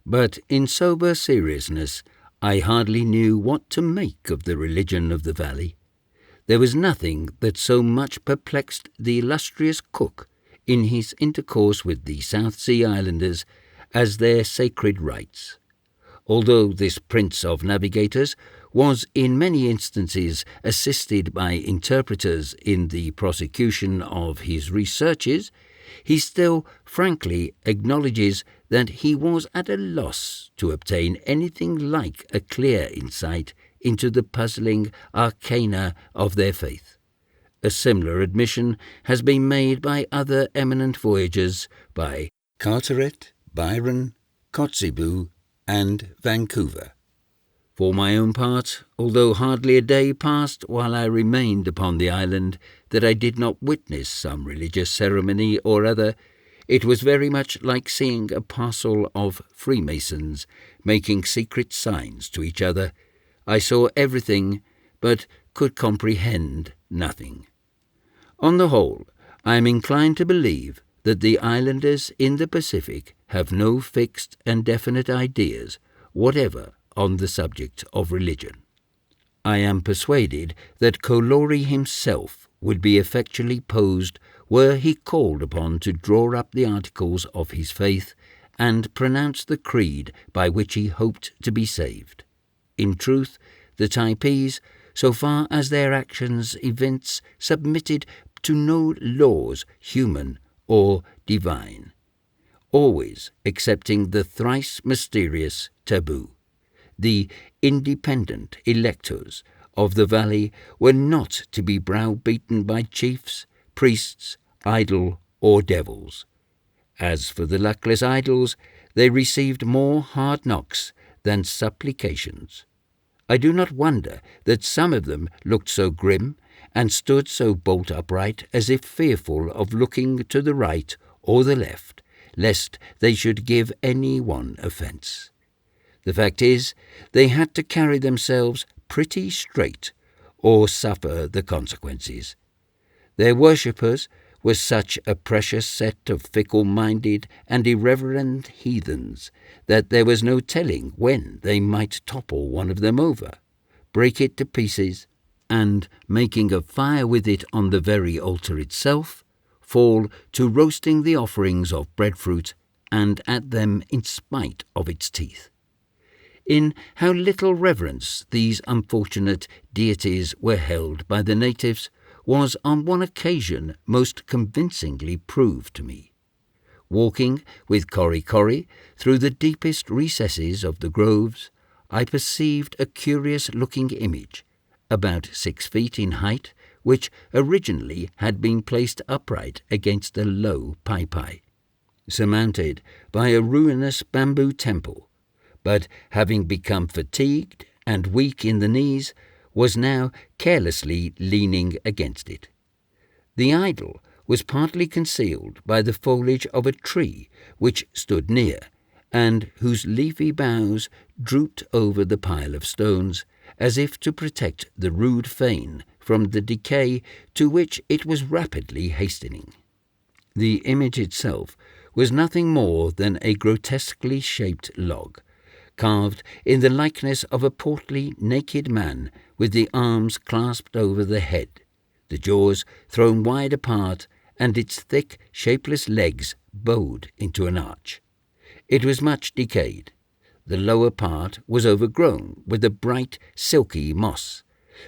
But in sober seriousness, I hardly knew what to make of the religion of the valley. There was nothing that so much perplexed the illustrious cook in his intercourse with the South Sea Islanders as their sacred rites. Although this prince of navigators was in many instances assisted by interpreters in the prosecution of his researches, he still frankly acknowledges that he was at a loss to obtain anything like a clear insight into the puzzling arcana of their faith. A similar admission has been made by other eminent voyagers, by Carteret, Byron, Kotzebue, and Vancouver. For my own part, although hardly a day passed while I remained upon the island that I did not witness some religious ceremony or other, it was very much like seeing a parcel of Freemasons making secret signs to each other. I saw everything, but could comprehend nothing. On the whole, I am inclined to believe that the islanders in the Pacific have no fixed and definite ideas whatever on the subject of religion. I am persuaded that Kolori himself would be effectually posed were he called upon to draw up the articles of his faith and pronounce the creed by which he hoped to be saved. In truth, the Typees, so far as their actions evince, submitted to no laws human or divine, always excepting the thrice mysterious taboo. The independent electors of the valley were not to be browbeaten by chiefs, priests, idol, or devils. As for the luckless idols, they received more hard knocks than supplications. I do not wonder that some of them looked so grim and stood so bolt upright as if fearful of looking to the right or the left, lest they should give any one offence. The fact is, they had to carry themselves pretty straight or suffer the consequences. Their worshippers were such a precious set of fickle-minded and irreverent heathens that there was no telling when they might topple one of them over, break it to pieces, and, making a fire with it on the very altar itself, fall to roasting the offerings of breadfruit and at them in spite of its teeth. In how little reverence these unfortunate deities were held by the natives was on one occasion most convincingly proved to me. Walking with Korikori through the deepest recesses of the groves, I perceived a curious-looking image, about 6 feet in height, which originally had been placed upright against a low paipai, surmounted by a ruinous bamboo temple, but having become fatigued and weak in the knees, was now carelessly leaning against it. The idol was partly concealed by the foliage of a tree which stood near, and whose leafy boughs drooped over the pile of stones, as if to protect the rude fane from the decay to which it was rapidly hastening. The image itself was nothing more than a grotesquely shaped log, carved in the likeness of a portly, naked man with the arms clasped over the head, the jaws thrown wide apart, and its thick, shapeless legs bowed into an arch. It was much decayed. The lower part was overgrown with a bright, silky moss.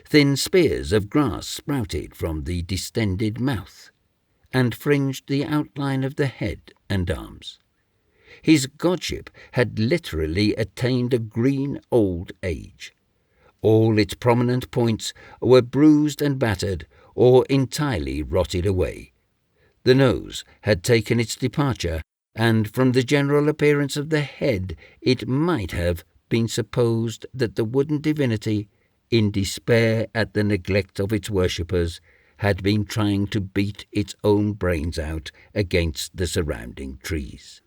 Thin spears of grass sprouted from the distended mouth, and fringed the outline of the head and arms. His godship had literally attained a green old age. All its prominent points were bruised and battered, or entirely rotted away. The nose had taken its departure, and from the general appearance of the head it might have been supposed that the wooden divinity, in despair at the neglect of its worshippers, had been trying to beat its own brains out against the surrounding trees.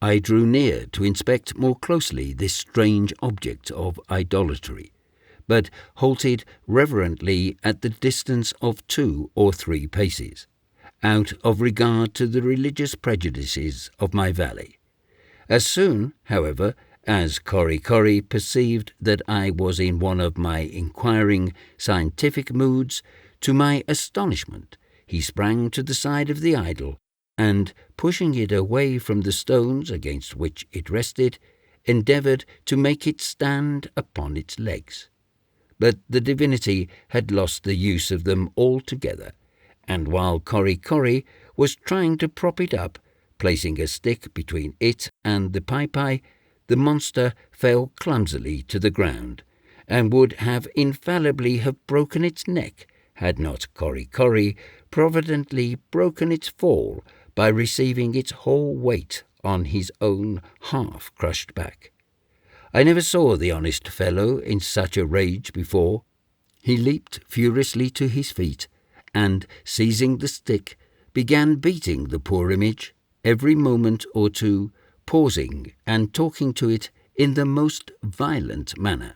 I drew near to inspect more closely this strange object of idolatry, but halted reverently at the distance of 2 or 3 paces, out of regard to the religious prejudices of my valet. As soon, however, as Corry perceived that I was in one of my inquiring, scientific moods, to my astonishment he sprang to the side of the idol, and, pushing it away from the stones against which it rested, endeavoured to make it stand upon its legs. But the divinity had lost the use of them altogether, and while Corry was trying to prop it up, placing a stick between it and the Typee, the monster fell clumsily to the ground, and would have infallibly have broken its neck had not Corry providently broken its fall by receiving its whole weight on his own half-crushed back. I never saw the honest fellow in such a rage before. He leaped furiously to his feet, and, seizing the stick, began beating the poor image, every moment or two pausing and talking to it in the most violent manner,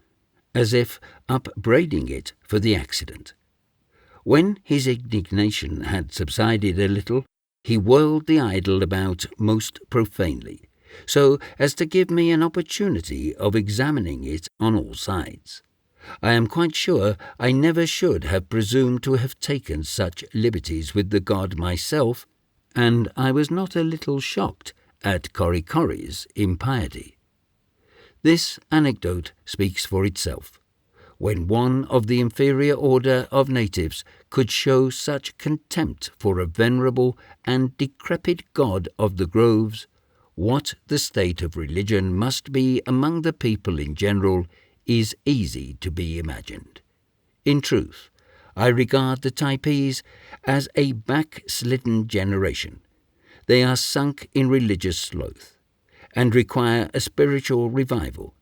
as if upbraiding it for the accident. When his indignation had subsided a little, he whirled the idol about most profanely, so as to give me an opportunity of examining it on all sides. I am quite sure I never should have presumed to have taken such liberties with the god myself, and I was not a little shocked at Corry's impiety. This anecdote speaks for itself. When one of the inferior order of natives could show such contempt for a venerable and decrepit god of the groves, what the state of religion must be among the people in general is easy to be imagined. In truth, I regard the Typees as a backslidden generation. They are sunk in religious sloth, and require a spiritual revival.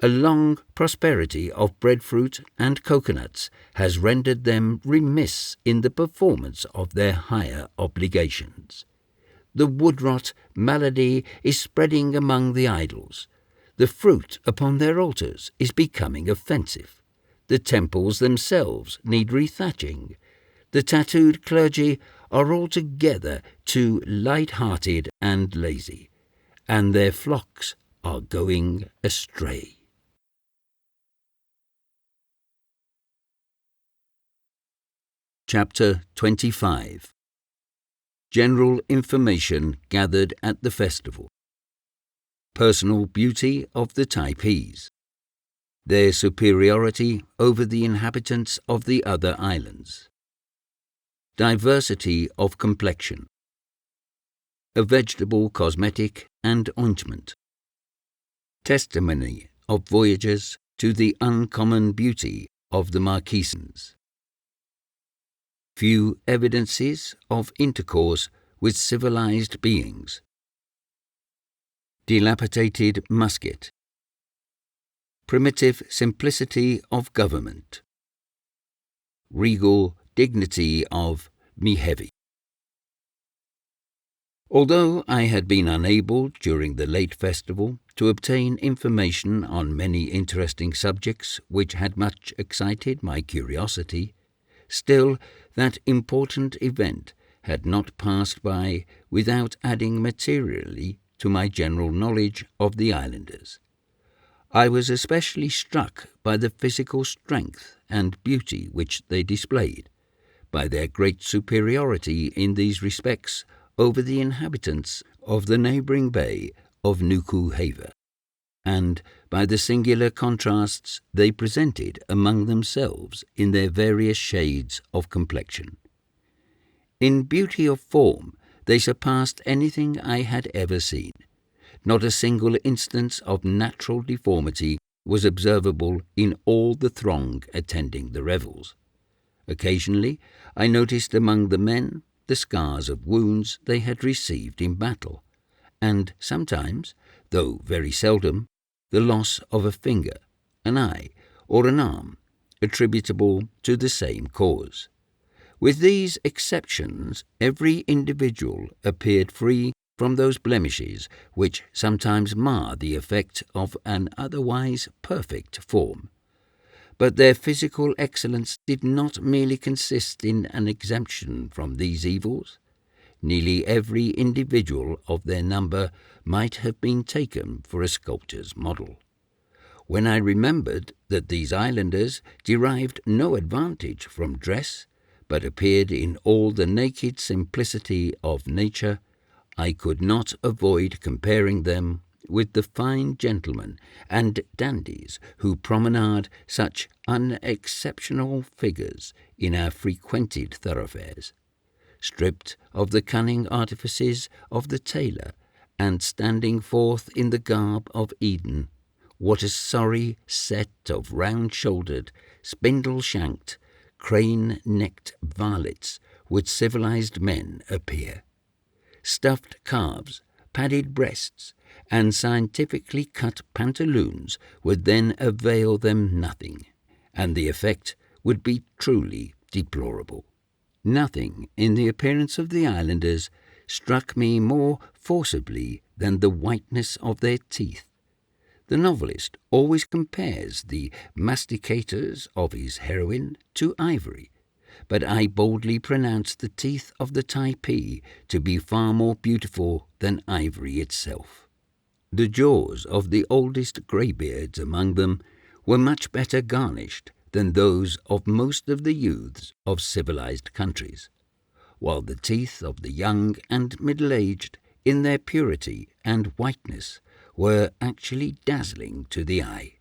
A long prosperity of breadfruit and coconuts has rendered them remiss in the performance of their higher obligations. The wood-rot malady is spreading among the idols. The fruit upon their altars is becoming offensive. The temples themselves need rethatching. The tattooed clergy are altogether too light-hearted and lazy, and their flocks are going astray. Chapter 25. General information gathered at the festival. Personal beauty of the Typees. Their superiority over the inhabitants of the other islands. Diversity of complexion. A vegetable cosmetic and ointment. Testimony of voyagers to the uncommon beauty of the Marquesans. Few evidences of intercourse with civilized beings. Dilapidated musket. Primitive simplicity of government. Regal dignity of Mehevi. Although I had been unable during the late festival to obtain information on many interesting subjects which had much excited my curiosity, still that important event had not passed by without adding materially to my general knowledge of the islanders. I was especially struck by the physical strength and beauty which they displayed, by their great superiority in these respects over the inhabitants of the neighbouring bay of Nukuheva, and by the singular contrasts they presented among themselves in their various shades of complexion. In beauty of form they surpassed anything I had ever seen. not a single instance of natural deformity was observable in all the throng attending the revels. Occasionally I noticed among the men the scars of wounds they had received in battle, and sometimes, though very seldom, the loss of a finger, an eye, or an arm, attributable to the same cause. With these exceptions, every individual appeared free from those blemishes which sometimes mar the effect of an otherwise perfect form. But their physical excellence did not merely consist in an exemption from these evils. Nearly every individual of their number might have been taken for a sculptor's model. When I remembered that these islanders derived no advantage from dress, but appeared in all the naked simplicity of nature, I could not avoid comparing them with the fine gentlemen and dandies who promenade such unexceptional figures in our frequented thoroughfares. Stripped of the cunning artifices of the tailor, and standing forth in the garb of Eden, what a sorry set of round-shouldered, spindle-shanked, crane-necked varlets would civilized men appear. Stuffed calves, padded breasts, and scientifically cut pantaloons would then avail them nothing, and the effect would be truly deplorable. Nothing in the appearance of the islanders struck me more forcibly than the whiteness of their teeth. The novelist always compares the masticators of his heroine to ivory, but I boldly pronounce the teeth of the Typee to be far more beautiful than ivory itself. The jaws of the oldest greybeards among them were much better garnished than those of most of the youths of civilized countries, while the teeth of the young and middle-aged, in their purity and whiteness, were actually dazzling to the eye.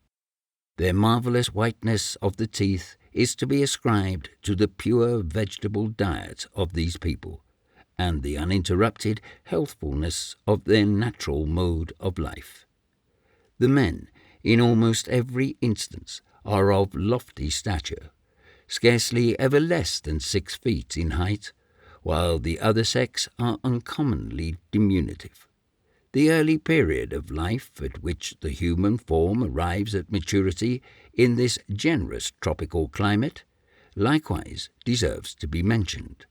Their marvellous whiteness of the teeth is to be ascribed to the pure vegetable diet of these people, and the uninterrupted healthfulness of their natural mode of life. The men, in almost every instance, are of lofty stature, scarcely ever less than 6 feet in height, while the other sex are uncommonly diminutive. The early period of life at which the human form arrives at maturity in this generous tropical climate likewise deserves to be mentioned.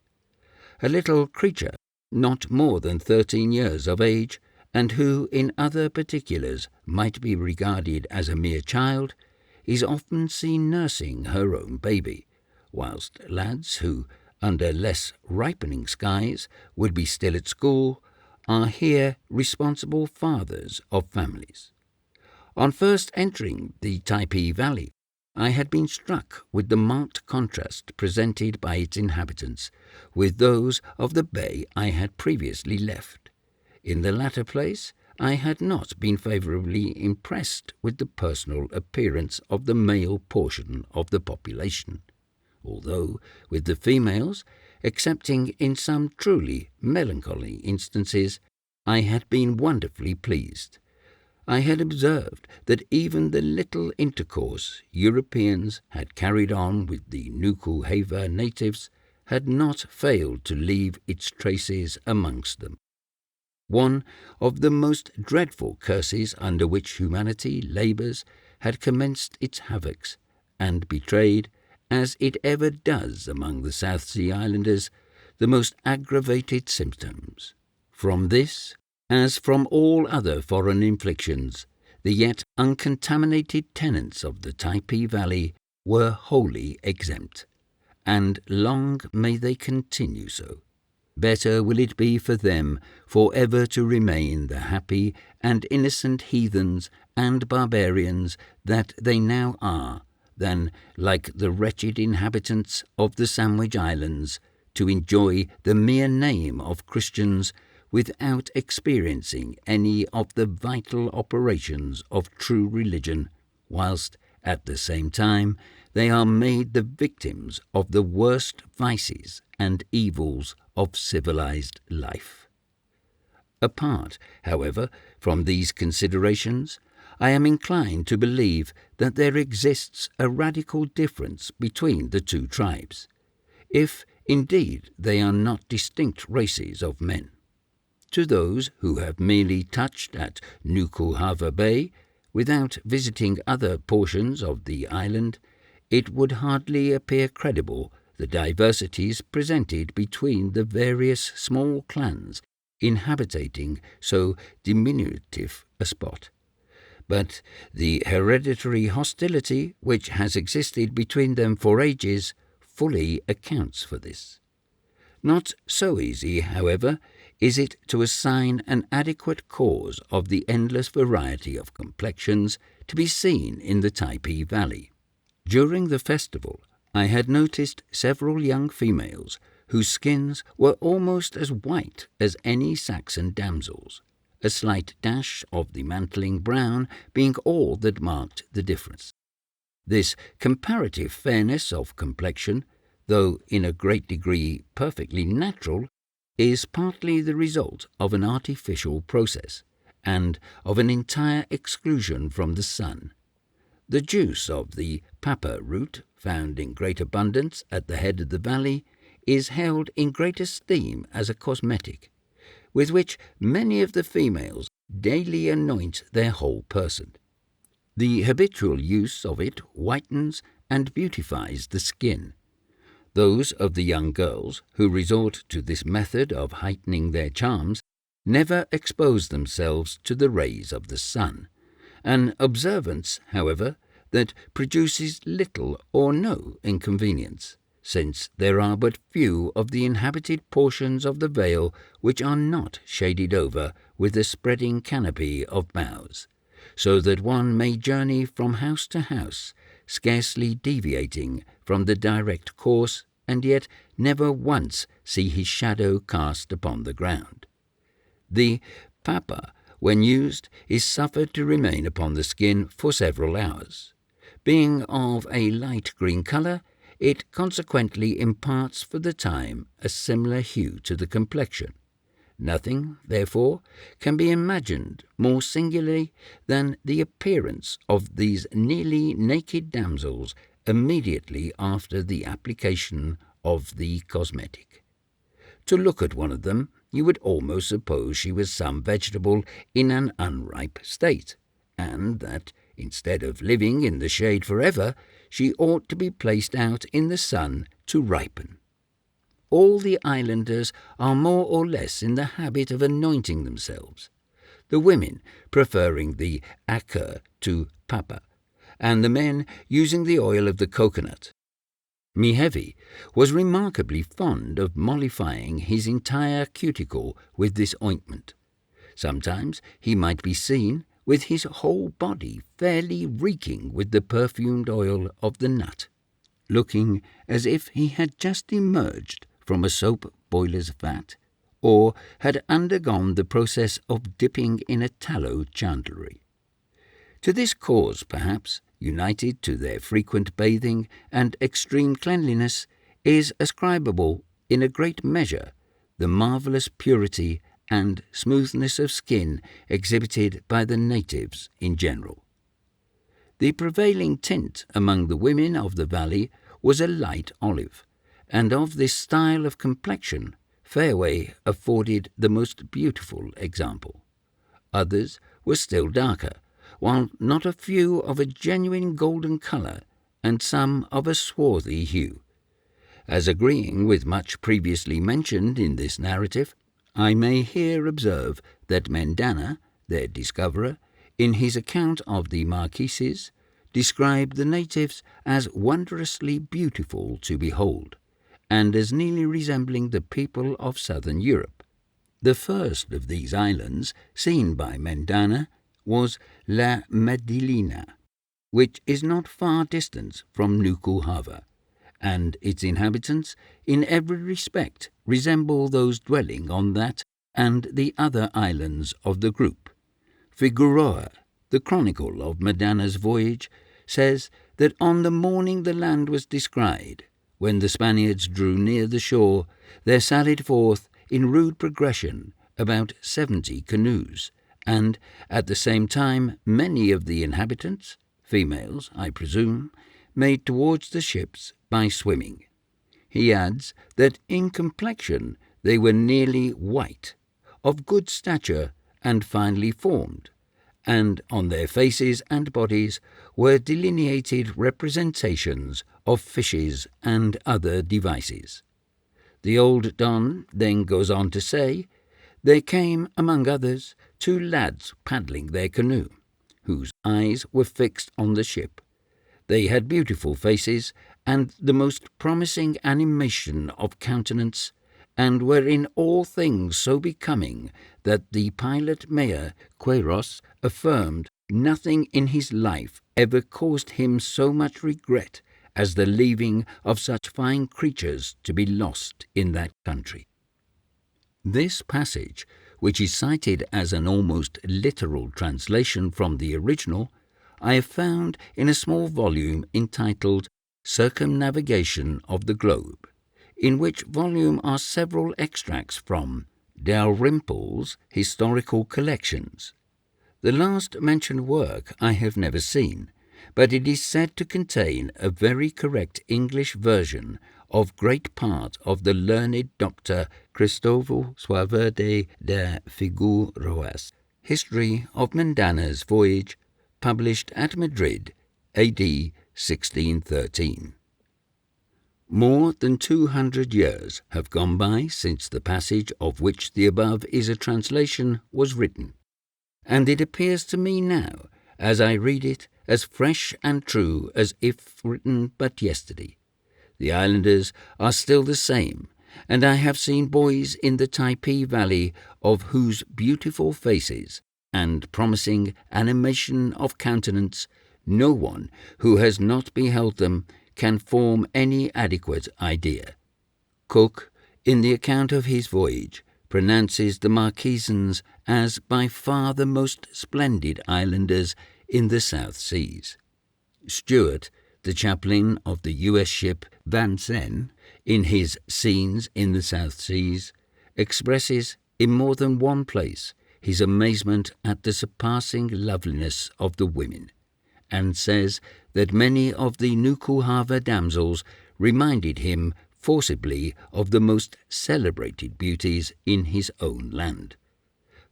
A little creature, not more than 13 years of age, and who in other particulars might be regarded as a mere child, is often seen nursing her own baby, whilst lads who, under less ripening skies, would be still at school, are here responsible fathers of families. On first entering the Typee Valley, I had been struck with the marked contrast presented by its inhabitants with those of the bay I had previously left. In the latter place, I had not been favourably impressed with the personal appearance of the male portion of the population, although with the females, excepting in some truly melancholy instances, I had been wonderfully pleased. I had observed that even the little intercourse Europeans had carried on with the Nuku-Hava natives had not failed to leave its traces amongst them. One of the most dreadful curses under which humanity labours had commenced its havocs, and betrayed, as it ever does among the South Sea Islanders, the most aggravated symptoms. From this, as from all other foreign inflictions, the yet uncontaminated tenants of the Typee Valley were wholly exempt, and long may they continue so. Better will it be for them for ever to remain the happy and innocent heathens and barbarians that they now are, than, like the wretched inhabitants of the Sandwich Islands, to enjoy the mere name of Christians without experiencing any of the vital operations of true religion, whilst, at the same time, they are made the victims of the worst vices and evils of civilized life. Apart, however, from these considerations, I am inclined to believe that there exists a radical difference between the two tribes, if indeed they are not distinct races of men. To those who have merely touched at Nukuhava Bay, without visiting other portions of the island, it would hardly appear credible the diversities presented between the various small clans inhabiting so diminutive a spot. But the hereditary hostility which has existed between them for ages fully accounts for this. Not so easy, however, is it to assign an adequate cause of the endless variety of complexions to be seen in the Typee Valley. During the festival, I had noticed several young females whose skins were almost as white as any Saxon damsels, a slight dash of the mantling brown being all that marked the difference. This comparative fairness of complexion, though in a great degree perfectly natural, is partly the result of an artificial process, and of an entire exclusion from the sun. The juice of the papa root, found in great abundance at the head of the valley, is held in great esteem as a cosmetic, with which many of the females daily anoint their whole person. The habitual use of it whitens and beautifies the skin. Those of the young girls who resort to this method of heightening their charms never expose themselves to the rays of the sun, an observance, however, that produces little or no inconvenience, since there are but few of the inhabited portions of the vale which are not shaded over with a spreading canopy of boughs, so that one may journey from house to house, scarcely deviating from the direct course, and yet never once see his shadow cast upon the ground. The papa, when used, is suffered to remain upon the skin for several hours. Being of a light green colour, it consequently imparts for the time a similar hue to the complexion. Nothing, therefore, can be imagined more singularly than the appearance of these nearly naked damsels immediately after the application of the cosmetic. To look at one of them, you would almost suppose she was some vegetable in an unripe state, and that, instead of living in the shade forever, she ought to be placed out in the sun to ripen. All the islanders are more or less in the habit of anointing themselves, the women preferring the acker to papa, and the men using the oil of the coconut. Mihevi was remarkably fond of mollifying his entire cuticle with this ointment. Sometimes he might be seen with his whole body fairly reeking with the perfumed oil of the nut, looking as if he had just emerged from a soap boiler's vat, or had undergone the process of dipping in a tallow chandlery. To this cause, perhaps, united to their frequent bathing and extreme cleanliness, is ascribable in a great measure the marvellous purity and smoothness of skin exhibited by the natives in general. The prevailing tint among the women of the valley was a light olive, and of this style of complexion Fairway afforded the most beautiful example. Others were still darker, while not a few of a genuine golden colour, and some of a swarthy hue. As agreeing with much previously mentioned in this narrative, I may here observe that Mendana, their discoverer, in his account of the Marquises, described the natives as wondrously beautiful to behold, and as nearly resembling the people of southern Europe. The first of these islands seen by Mendana was La Medellina, which is not far distant from Nukuhava, and its inhabitants in every respect resemble those dwelling on that and the other islands of the group. Figueroa, the chronicle of Mendana's voyage, says that on the morning the land was descried, when the Spaniards drew near the shore, there sallied forth in rude progression about 70 canoes, and at the same time many of the inhabitants, females I presume, made towards the ships by swimming. He adds that in complexion they were nearly white, of good stature and finely formed, and on their faces and bodies were delineated representations of fishes and other devices. The old Don then goes on to say, there came, among others, 2 lads paddling their canoe, whose eyes were fixed on the ship. They had beautiful faces and the most promising animation of countenance, and were in all things so becoming that the pilot mayor Queiroz affirmed nothing in his life ever caused him so much regret as the leaving of such fine creatures to be lost in that country. This passage, which is cited as an almost literal translation from the original, I have found in a small volume entitled Circumnavigation of the Globe, in which volume are several extracts from Dalrymple's Historical Collections. The last mentioned work I have never seen, but it is said to contain a very correct English version of great part of the learned Dr. Cristóbal Suaverde de Figueroa's History of Mendana's Voyage, published at Madrid, A.D. 1613. More than 200 years have gone by since the passage of which the above is a translation was written, and it appears to me now, as I read it, as fresh and true as if written but yesterday. The islanders are still the same, and I have seen boys in the Typee valley of whose beautiful faces and promising animation of countenance no one who has not beheld them can form any adequate idea. Cook, in the account of his voyage, pronounces the Marquesans as by far the most splendid islanders in the South Seas. Stewart, the chaplain of the U.S. ship Vincennes, in his Scenes in the South Seas, expresses in more than one place his amazement at the surpassing loveliness of the women, and says that many of the Nukuhava damsels reminded him forcibly of the most celebrated beauties in his own land.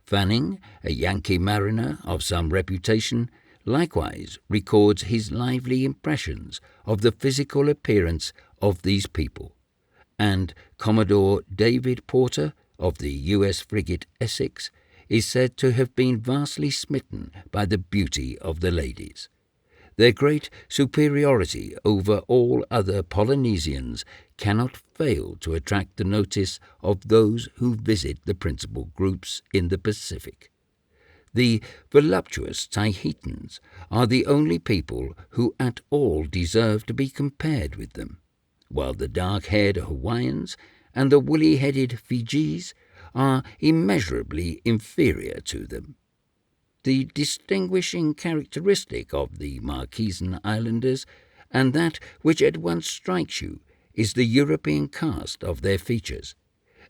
Fanning, a Yankee mariner of some reputation, likewise records his lively impressions of the physical appearance of these people, and Commodore David Porter of the U.S. frigate Essex is said to have been vastly smitten by the beauty of the ladies. Their great superiority over all other Polynesians cannot fail to attract the notice of those who visit the principal groups in the Pacific. The voluptuous Tahitians are the only people who at all deserve to be compared with them, while the dark-haired Hawaiians and the woolly-headed Fijis are immeasurably inferior to them. The distinguishing characteristic of the Marquesan Islanders, and that which at once strikes you, is the European cast of their features,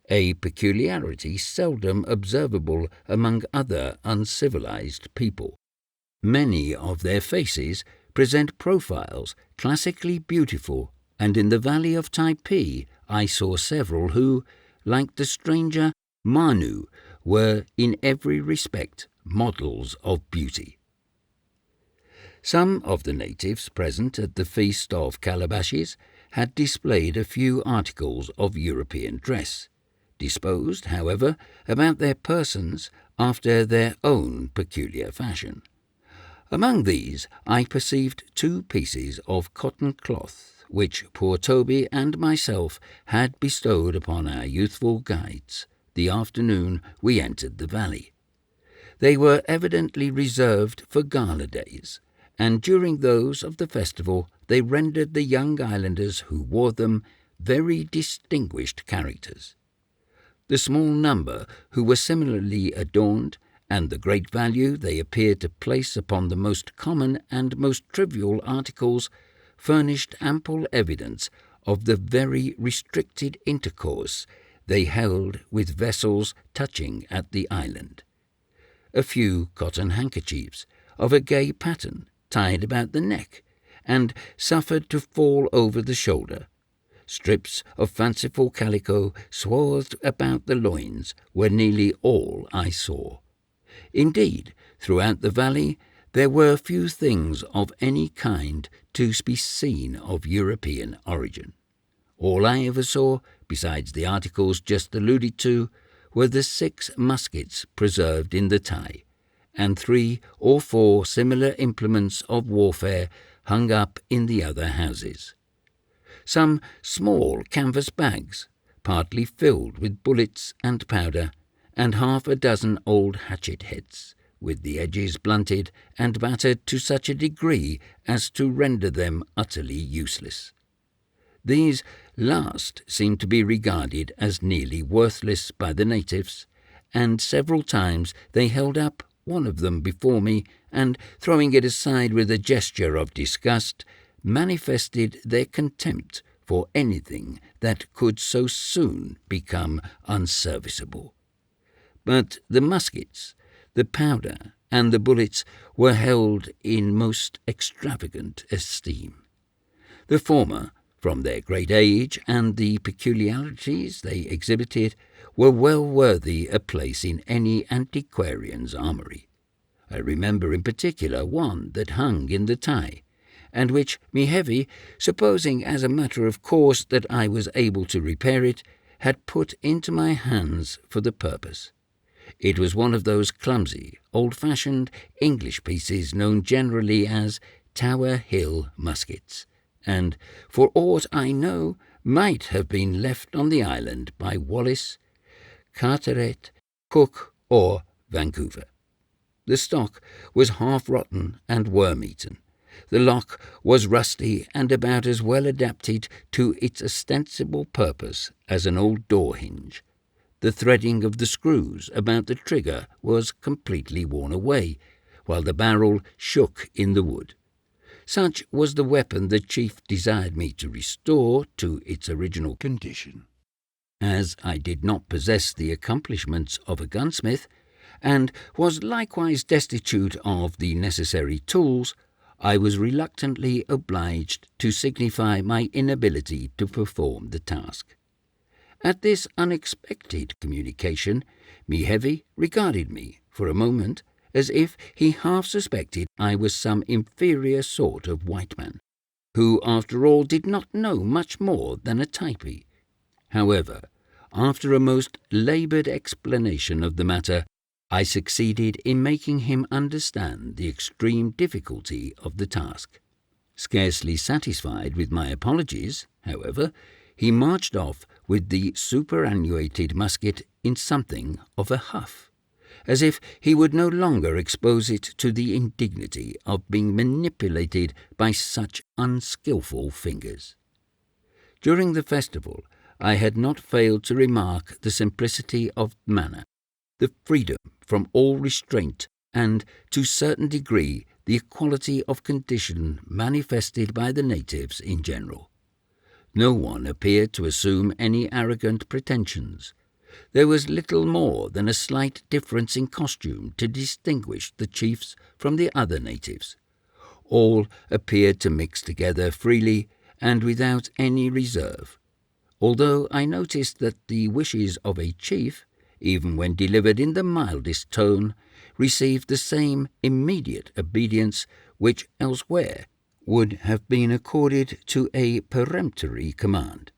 a peculiarity seldom observable among other uncivilized people. Many of their faces present profiles classically beautiful, and in the valley of Typee I saw several who, like the stranger Manu, were in every respect models of beauty. Some of the natives present at the Feast of Calabashes had displayed a few articles of European dress, disposed, however, about their persons after their own peculiar fashion. Among these I perceived 2 pieces of cotton cloth, which poor Toby and myself had bestowed upon our youthful guides the afternoon we entered the valley. They were evidently reserved for gala days, and during those of the festival they rendered the young islanders who wore them very distinguished characters. The small number who were similarly adorned, and the great value they appeared to place upon the most common and most trivial articles, furnished ample evidence of the very restricted intercourse they held with vessels touching at the island. A few cotton handkerchiefs of a gay pattern tied about the neck and suffered to fall over the shoulder. Strips of fanciful calico swathed about the loins were nearly all I saw. Indeed, throughout the valley there were few things of any kind to be seen of European origin. All I ever saw, besides the articles just alluded to, were the 6 muskets preserved in the Thai, and 3 or 4 similar implements of warfare hung up in the other houses. Some small canvas bags, partly filled with bullets and powder, and half a dozen old hatchet heads, with the edges blunted and battered to such a degree as to render them utterly useless. These last seemed to be regarded as nearly worthless by the natives, and several times they held up one of them before me and, throwing it aside with a gesture of disgust, manifested their contempt for anything that could so soon become unserviceable. But the muskets, the powder, and the bullets were held in most extravagant esteem. The former, from their great age and the peculiarities they exhibited, were well worthy a place in any antiquarian's armoury. I remember in particular one that hung in the Thai, and which Mehevi, supposing as a matter of course that I was able to repair it, had put into my hands for the purpose. It was one of those clumsy, old-fashioned English pieces known generally as Tower Hill muskets, and, for aught I know, might have been left on the island by Wallis, Carteret, Cook, or Vancouver. The stock was half-rotten and worm-eaten. The lock was rusty and about as well adapted to its ostensible purpose as an old door hinge. The threading of the screws about the trigger was completely worn away, while the barrel shook in the wood. Such was the weapon the chief desired me to restore to its original condition. As I did not possess the accomplishments of a gunsmith, and was likewise destitute of the necessary tools, I was reluctantly obliged to signify my inability to perform the task. At this unexpected communication, Mehevi regarded me for a moment as if he half suspected I was some inferior sort of white man, who after all did not know much more than a Typee. However, after a most laboured explanation of the matter, I succeeded in making him understand the extreme difficulty of the task. Scarcely satisfied with my apologies, however, he marched off with the superannuated musket in something of a huff, as if he would no longer expose it to the indignity of being manipulated by such unskilful fingers. During the festival, I had not failed to remark the simplicity of manner, the freedom from all restraint, and, to a certain degree, the equality of condition manifested by the natives in general. No one appeared to assume any arrogant pretensions. There was little more than a slight difference in costume to distinguish the chiefs from the other natives. All appeared to mix together freely and without any reserve, although I noticed that the wishes of a chief, even when delivered in the mildest tone, received the same immediate obedience which elsewhere would have been accorded to a peremptory command.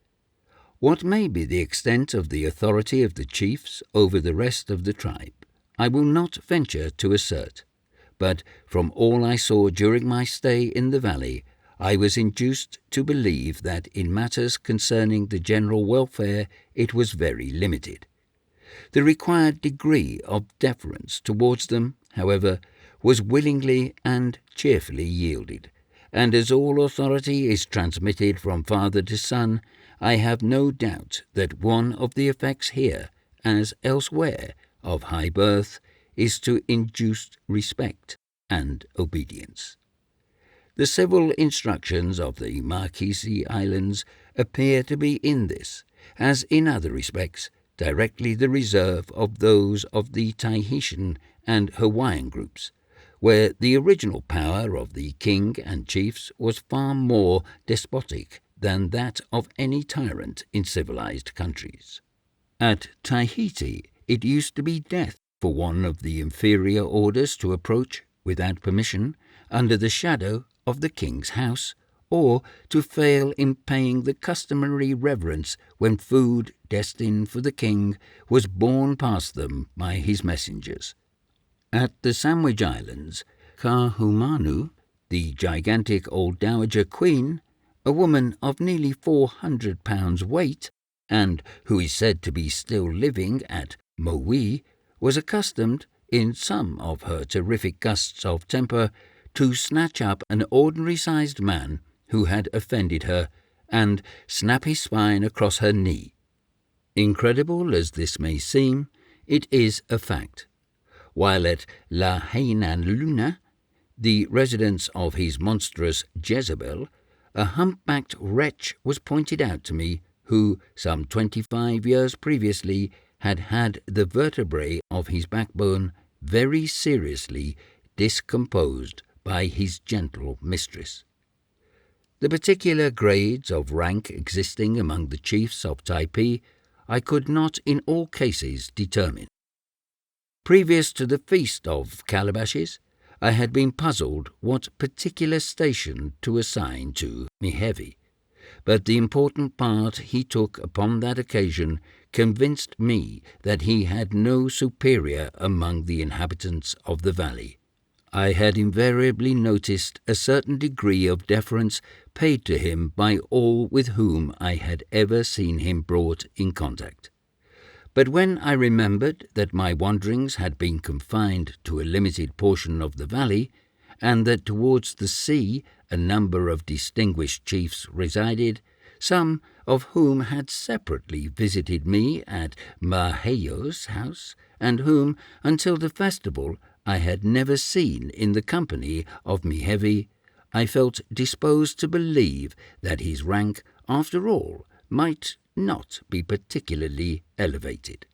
What may be the extent of the authority of the chiefs over the rest of the tribe, I will not venture to assert, but from all I saw during my stay in the valley, I was induced to believe that in matters concerning the general welfare it was very limited. The required degree of deference towards them, however, was willingly and cheerfully yielded, and as all authority is transmitted from father to son, I have no doubt that one of the effects here, as elsewhere, of high birth is to induce respect and obedience. The civil instructions of the Marquesas Islands appear to be in this, as in other respects, directly the reserve of those of the Tahitian and Hawaiian groups, where the original power of the king and chiefs was far more despotic than that of any tyrant in civilized countries. At Tahiti, it used to be death for one of the inferior orders to approach, without permission, under the shadow of the king's house, or to fail in paying the customary reverence when food destined for the king was borne past them by his messengers. At the Sandwich Islands, Kahumanu, the gigantic old dowager queen, a woman of nearly 400 pounds weight, and who is said to be still living at Maui, was accustomed, in some of her terrific gusts of temper, to snatch up an ordinary-sized man who had offended her and snap his spine across her knee. Incredible as this may seem, it is a fact. While at La Hainan Luna, the residence of his monstrous Jezebel, a humpbacked wretch was pointed out to me who, some 25 years previously, had had the vertebrae of his backbone very seriously discomposed by his gentle mistress. The particular grades of rank existing among the chiefs of Typee I could not in all cases determine. Previous to the Feast of Calabashes, I had been puzzled what particular station to assign to Mihevi, but the important part he took upon that occasion convinced me that he had no superior among the inhabitants of the valley. I had invariably noticed a certain degree of deference paid to him by all with whom I had ever seen him brought in contact. But when I remembered that my wanderings had been confined to a limited portion of the valley, and that towards the sea a number of distinguished chiefs resided, some of whom had separately visited me at Maheo's house, and whom, until the festival, I had never seen in the company of Mihevi, I felt disposed to believe that his rank, after all, might not be particularly elevated.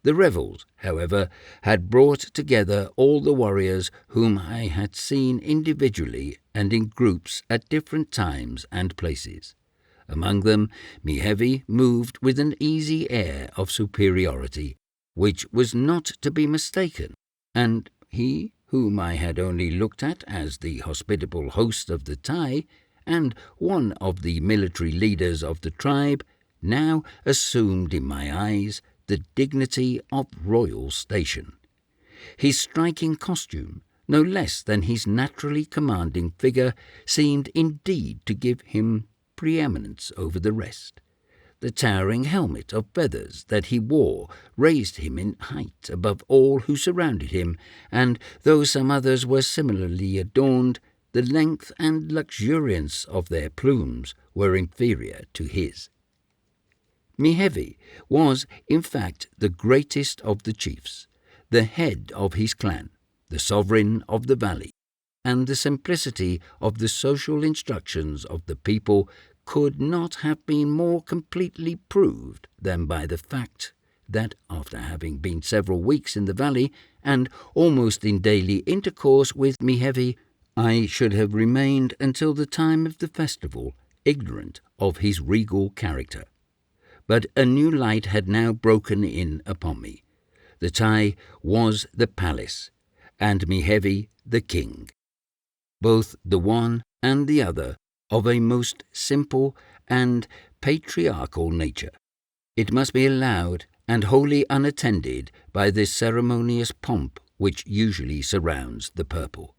The revels, however, had brought together all the warriors whom I had seen individually and in groups at different times and places. Among them, Mihevi moved with an easy air of superiority, which was not to be mistaken, and he, whom I had only looked at as the hospitable host of the Thai, and one of the military leaders of the tribe, now assumed in my eyes the dignity of royal station. His striking costume, no less than his naturally commanding figure, seemed indeed to give him preeminence over the rest. The towering helmet of feathers that he wore raised him in height above all who surrounded him, and though some others were similarly adorned, the length and luxuriance of their plumes were inferior to his. Mihevi was, in fact, the greatest of the chiefs, the head of his clan, the sovereign of the valley, and the simplicity of the social instructions of the people could not have been more completely proved than by the fact that, after having been several weeks in the valley and almost in daily intercourse with Mihevi, I should have remained until the time of the festival ignorant of his regal character. But a new light had now broken in upon me. The Thai was the palace, and Mihevi the king, both the one and the other of a most simple and patriarchal nature. It must be allowed, and wholly unattended by the ceremonious pomp which usually surrounds the purple.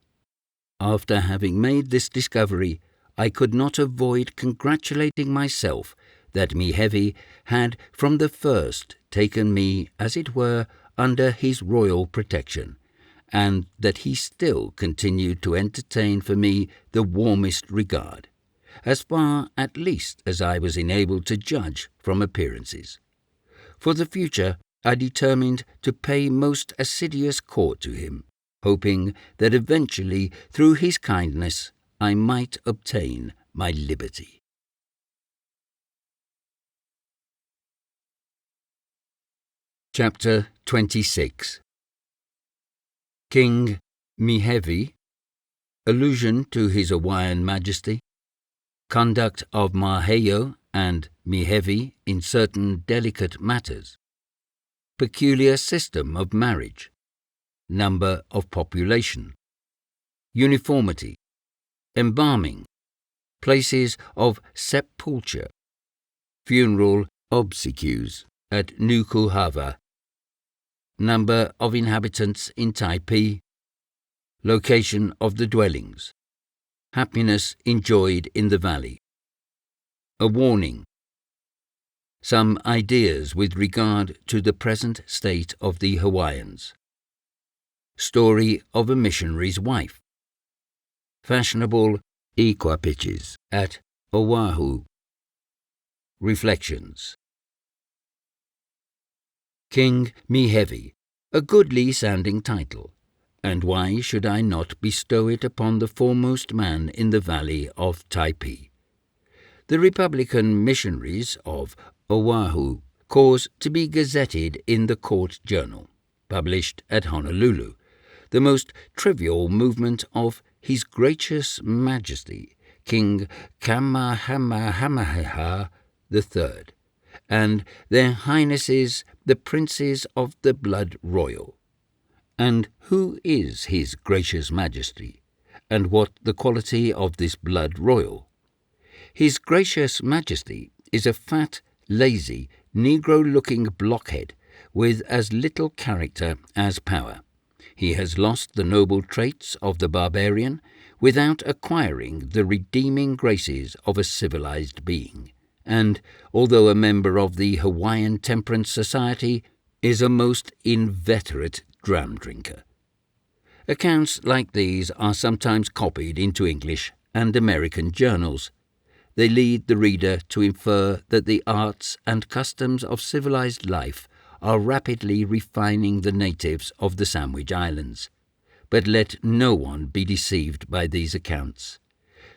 After having made this discovery, I could not avoid congratulating myself that Mihevi had from the first taken me, as it were, under his royal protection, and that he still continued to entertain for me the warmest regard, as far at least as I was enabled to judge from appearances. For the future, I determined to pay most assiduous court to him, hoping that eventually, through his kindness, I might obtain my liberty. Chapter 26. King Mihevi, allusion to his Hawaiian Majesty, conduct of Maheo and Mihevi in certain delicate matters, peculiar system of marriage, number of population, uniformity, embalming, places of sepulture, funeral obsequies at Nukuhava, number of inhabitants in Typee, location of the dwellings, happiness enjoyed in the valley. A warning. Some ideas with regard to the present state of the Hawaiians. Story of a missionary's wife. Fashionable equipages at Oahu. Reflections. King Mihevi, a goodly-sounding title, and why should I not bestow it upon the foremost man in the valley of Typee? The Republican missionaries of Oahu cause to be gazetted in the Court Journal, published at Honolulu, the most trivial movement of His Gracious Majesty, King Kamehameha III, and their Highnesses the Princes of the Blood Royal. And who is His Gracious Majesty, and what the quality of this blood royal? His Gracious Majesty is a fat, lazy, Negro-looking blockhead with as little character as power. He has lost the noble traits of the barbarian without acquiring the redeeming graces of a civilized being, and, although a member of the Hawaiian Temperance Society, is a most inveterate dram-drinker. Accounts like these are sometimes copied into English and American journals. They lead the reader to infer that the arts and customs of civilized life are rapidly refining the natives of the Sandwich Islands. But let no one be deceived by these accounts.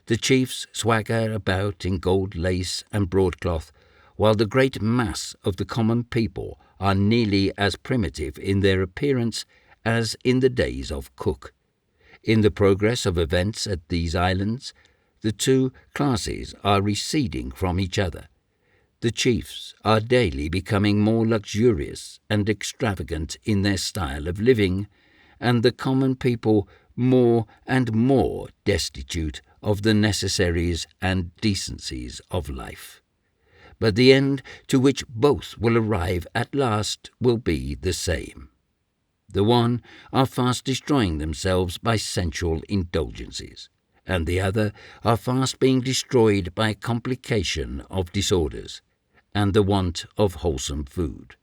The chiefs swagger about in gold lace and broadcloth, while the great mass of the common people are nearly as primitive in their appearance as in the days of Cook. In the progress of events at these islands, the two classes are receding from each other. The chiefs are daily becoming more luxurious and extravagant in their style of living, and the common people more and more destitute of the necessaries and decencies of life. But the end to which both will arrive at last will be the same. The one are fast destroying themselves by sensual indulgences, and the other are fast being destroyed by complication of disorders, and the want of wholesome food.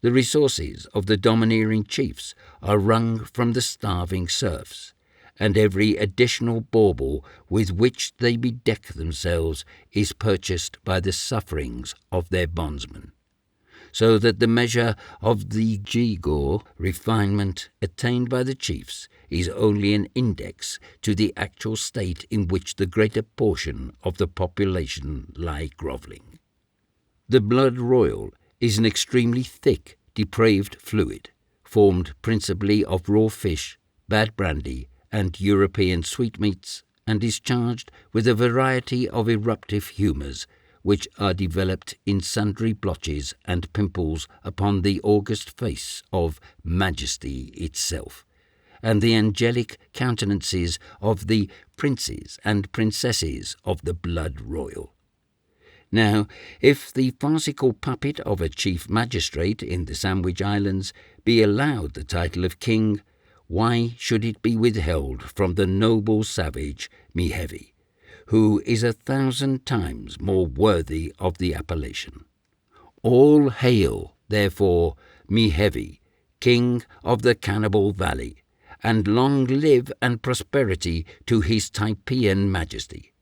The resources of the domineering chiefs are wrung from the starving serfs, and every additional bauble with which they bedeck themselves is purchased by the sufferings of their bondsmen, so that the measure of the gewgaw refinement attained by the chiefs is only an index to the actual state in which the greater portion of the population lie grovelling. The blood royal is an extremely thick, depraved fluid, formed principally of raw fish, bad brandy, and European sweetmeats, and is charged with a variety of eruptive humours, which are developed in sundry blotches and pimples upon the august face of Majesty itself, and the angelic countenances of the princes and princesses of the blood royal. Now, if the farcical puppet of a chief magistrate in the Sandwich Islands be allowed the title of king, why should it be withheld from the noble savage Mihevi, who is 1,000 times more worthy of the appellation? All hail, therefore, Mihevi, king of the Cannibal Valley, and long live and prosperity to his Typean Majesty.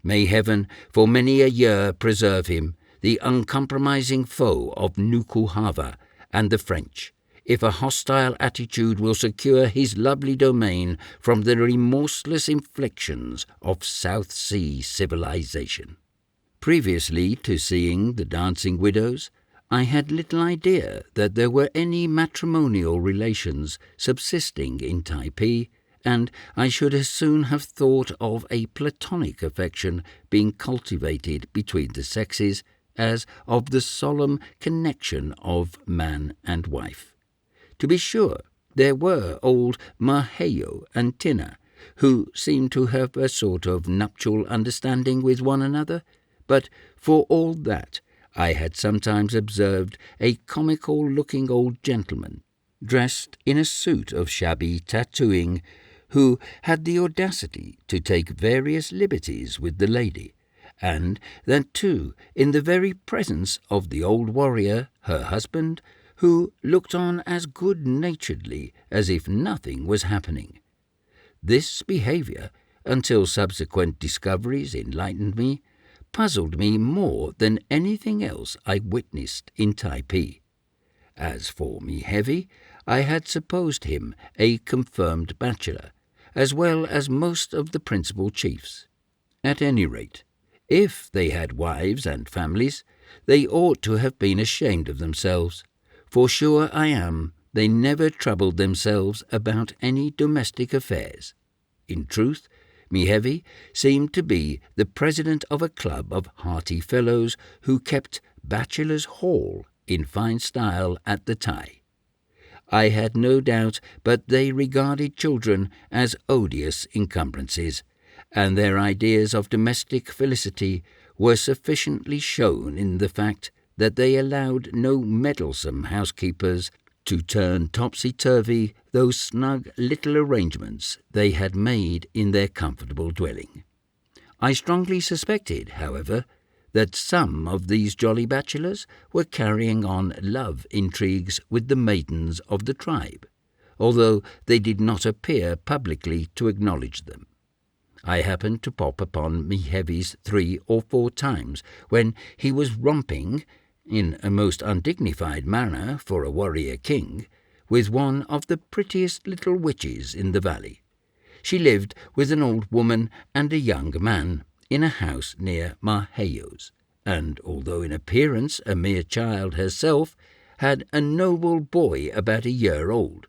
May heaven for many a year preserve him, the uncompromising foe of Nukuhava and the French, if a hostile attitude will secure his lovely domain from the remorseless inflictions of South Sea civilization. Previously to seeing the Dancing Widows, I had little idea that there were any matrimonial relations subsisting in Typee, and I should as soon have thought of a platonic affection being cultivated between the sexes as of the solemn connection of man and wife. To be sure, there were old Maheo and Tina, who seemed to have a sort of nuptial understanding with one another, but for all that I had sometimes observed a comical-looking old gentleman, dressed in a suit of shabby tattooing, who had the audacity to take various liberties with the lady, and that too in the very presence of the old warrior, her husband, who looked on as good-naturedly as if nothing was happening. This behaviour, until subsequent discoveries enlightened me, puzzled me more than anything else I witnessed in Typee. As for me Heavy, I had supposed him a confirmed bachelor, as well as most of the principal chiefs. At any rate, if they had wives and families, they ought to have been ashamed of themselves, for sure I am they never troubled themselves about any domestic affairs. In truth, me Heavy seemed to be the president of a club of hearty fellows who kept bachelor's hall in fine style at the Thai. I had no doubt but they regarded children as odious encumbrances, and their ideas of domestic felicity were sufficiently shown in the fact that they allowed no meddlesome housekeepers to turn topsy-turvy those snug little arrangements they had made in their comfortable dwelling. I strongly suspected, however, that some of these jolly bachelors were carrying on love intrigues with the maidens of the tribe, although they did not appear publicly to acknowledge them. I happened to pop upon me Heavy's 3 or 4 times when he was romping, in a most undignified manner for a warrior king, with one of the prettiest little witches in the valley. She lived with an old woman and a young man in a house near Maheo's, and although in appearance a mere child herself, had a noble boy about a year old,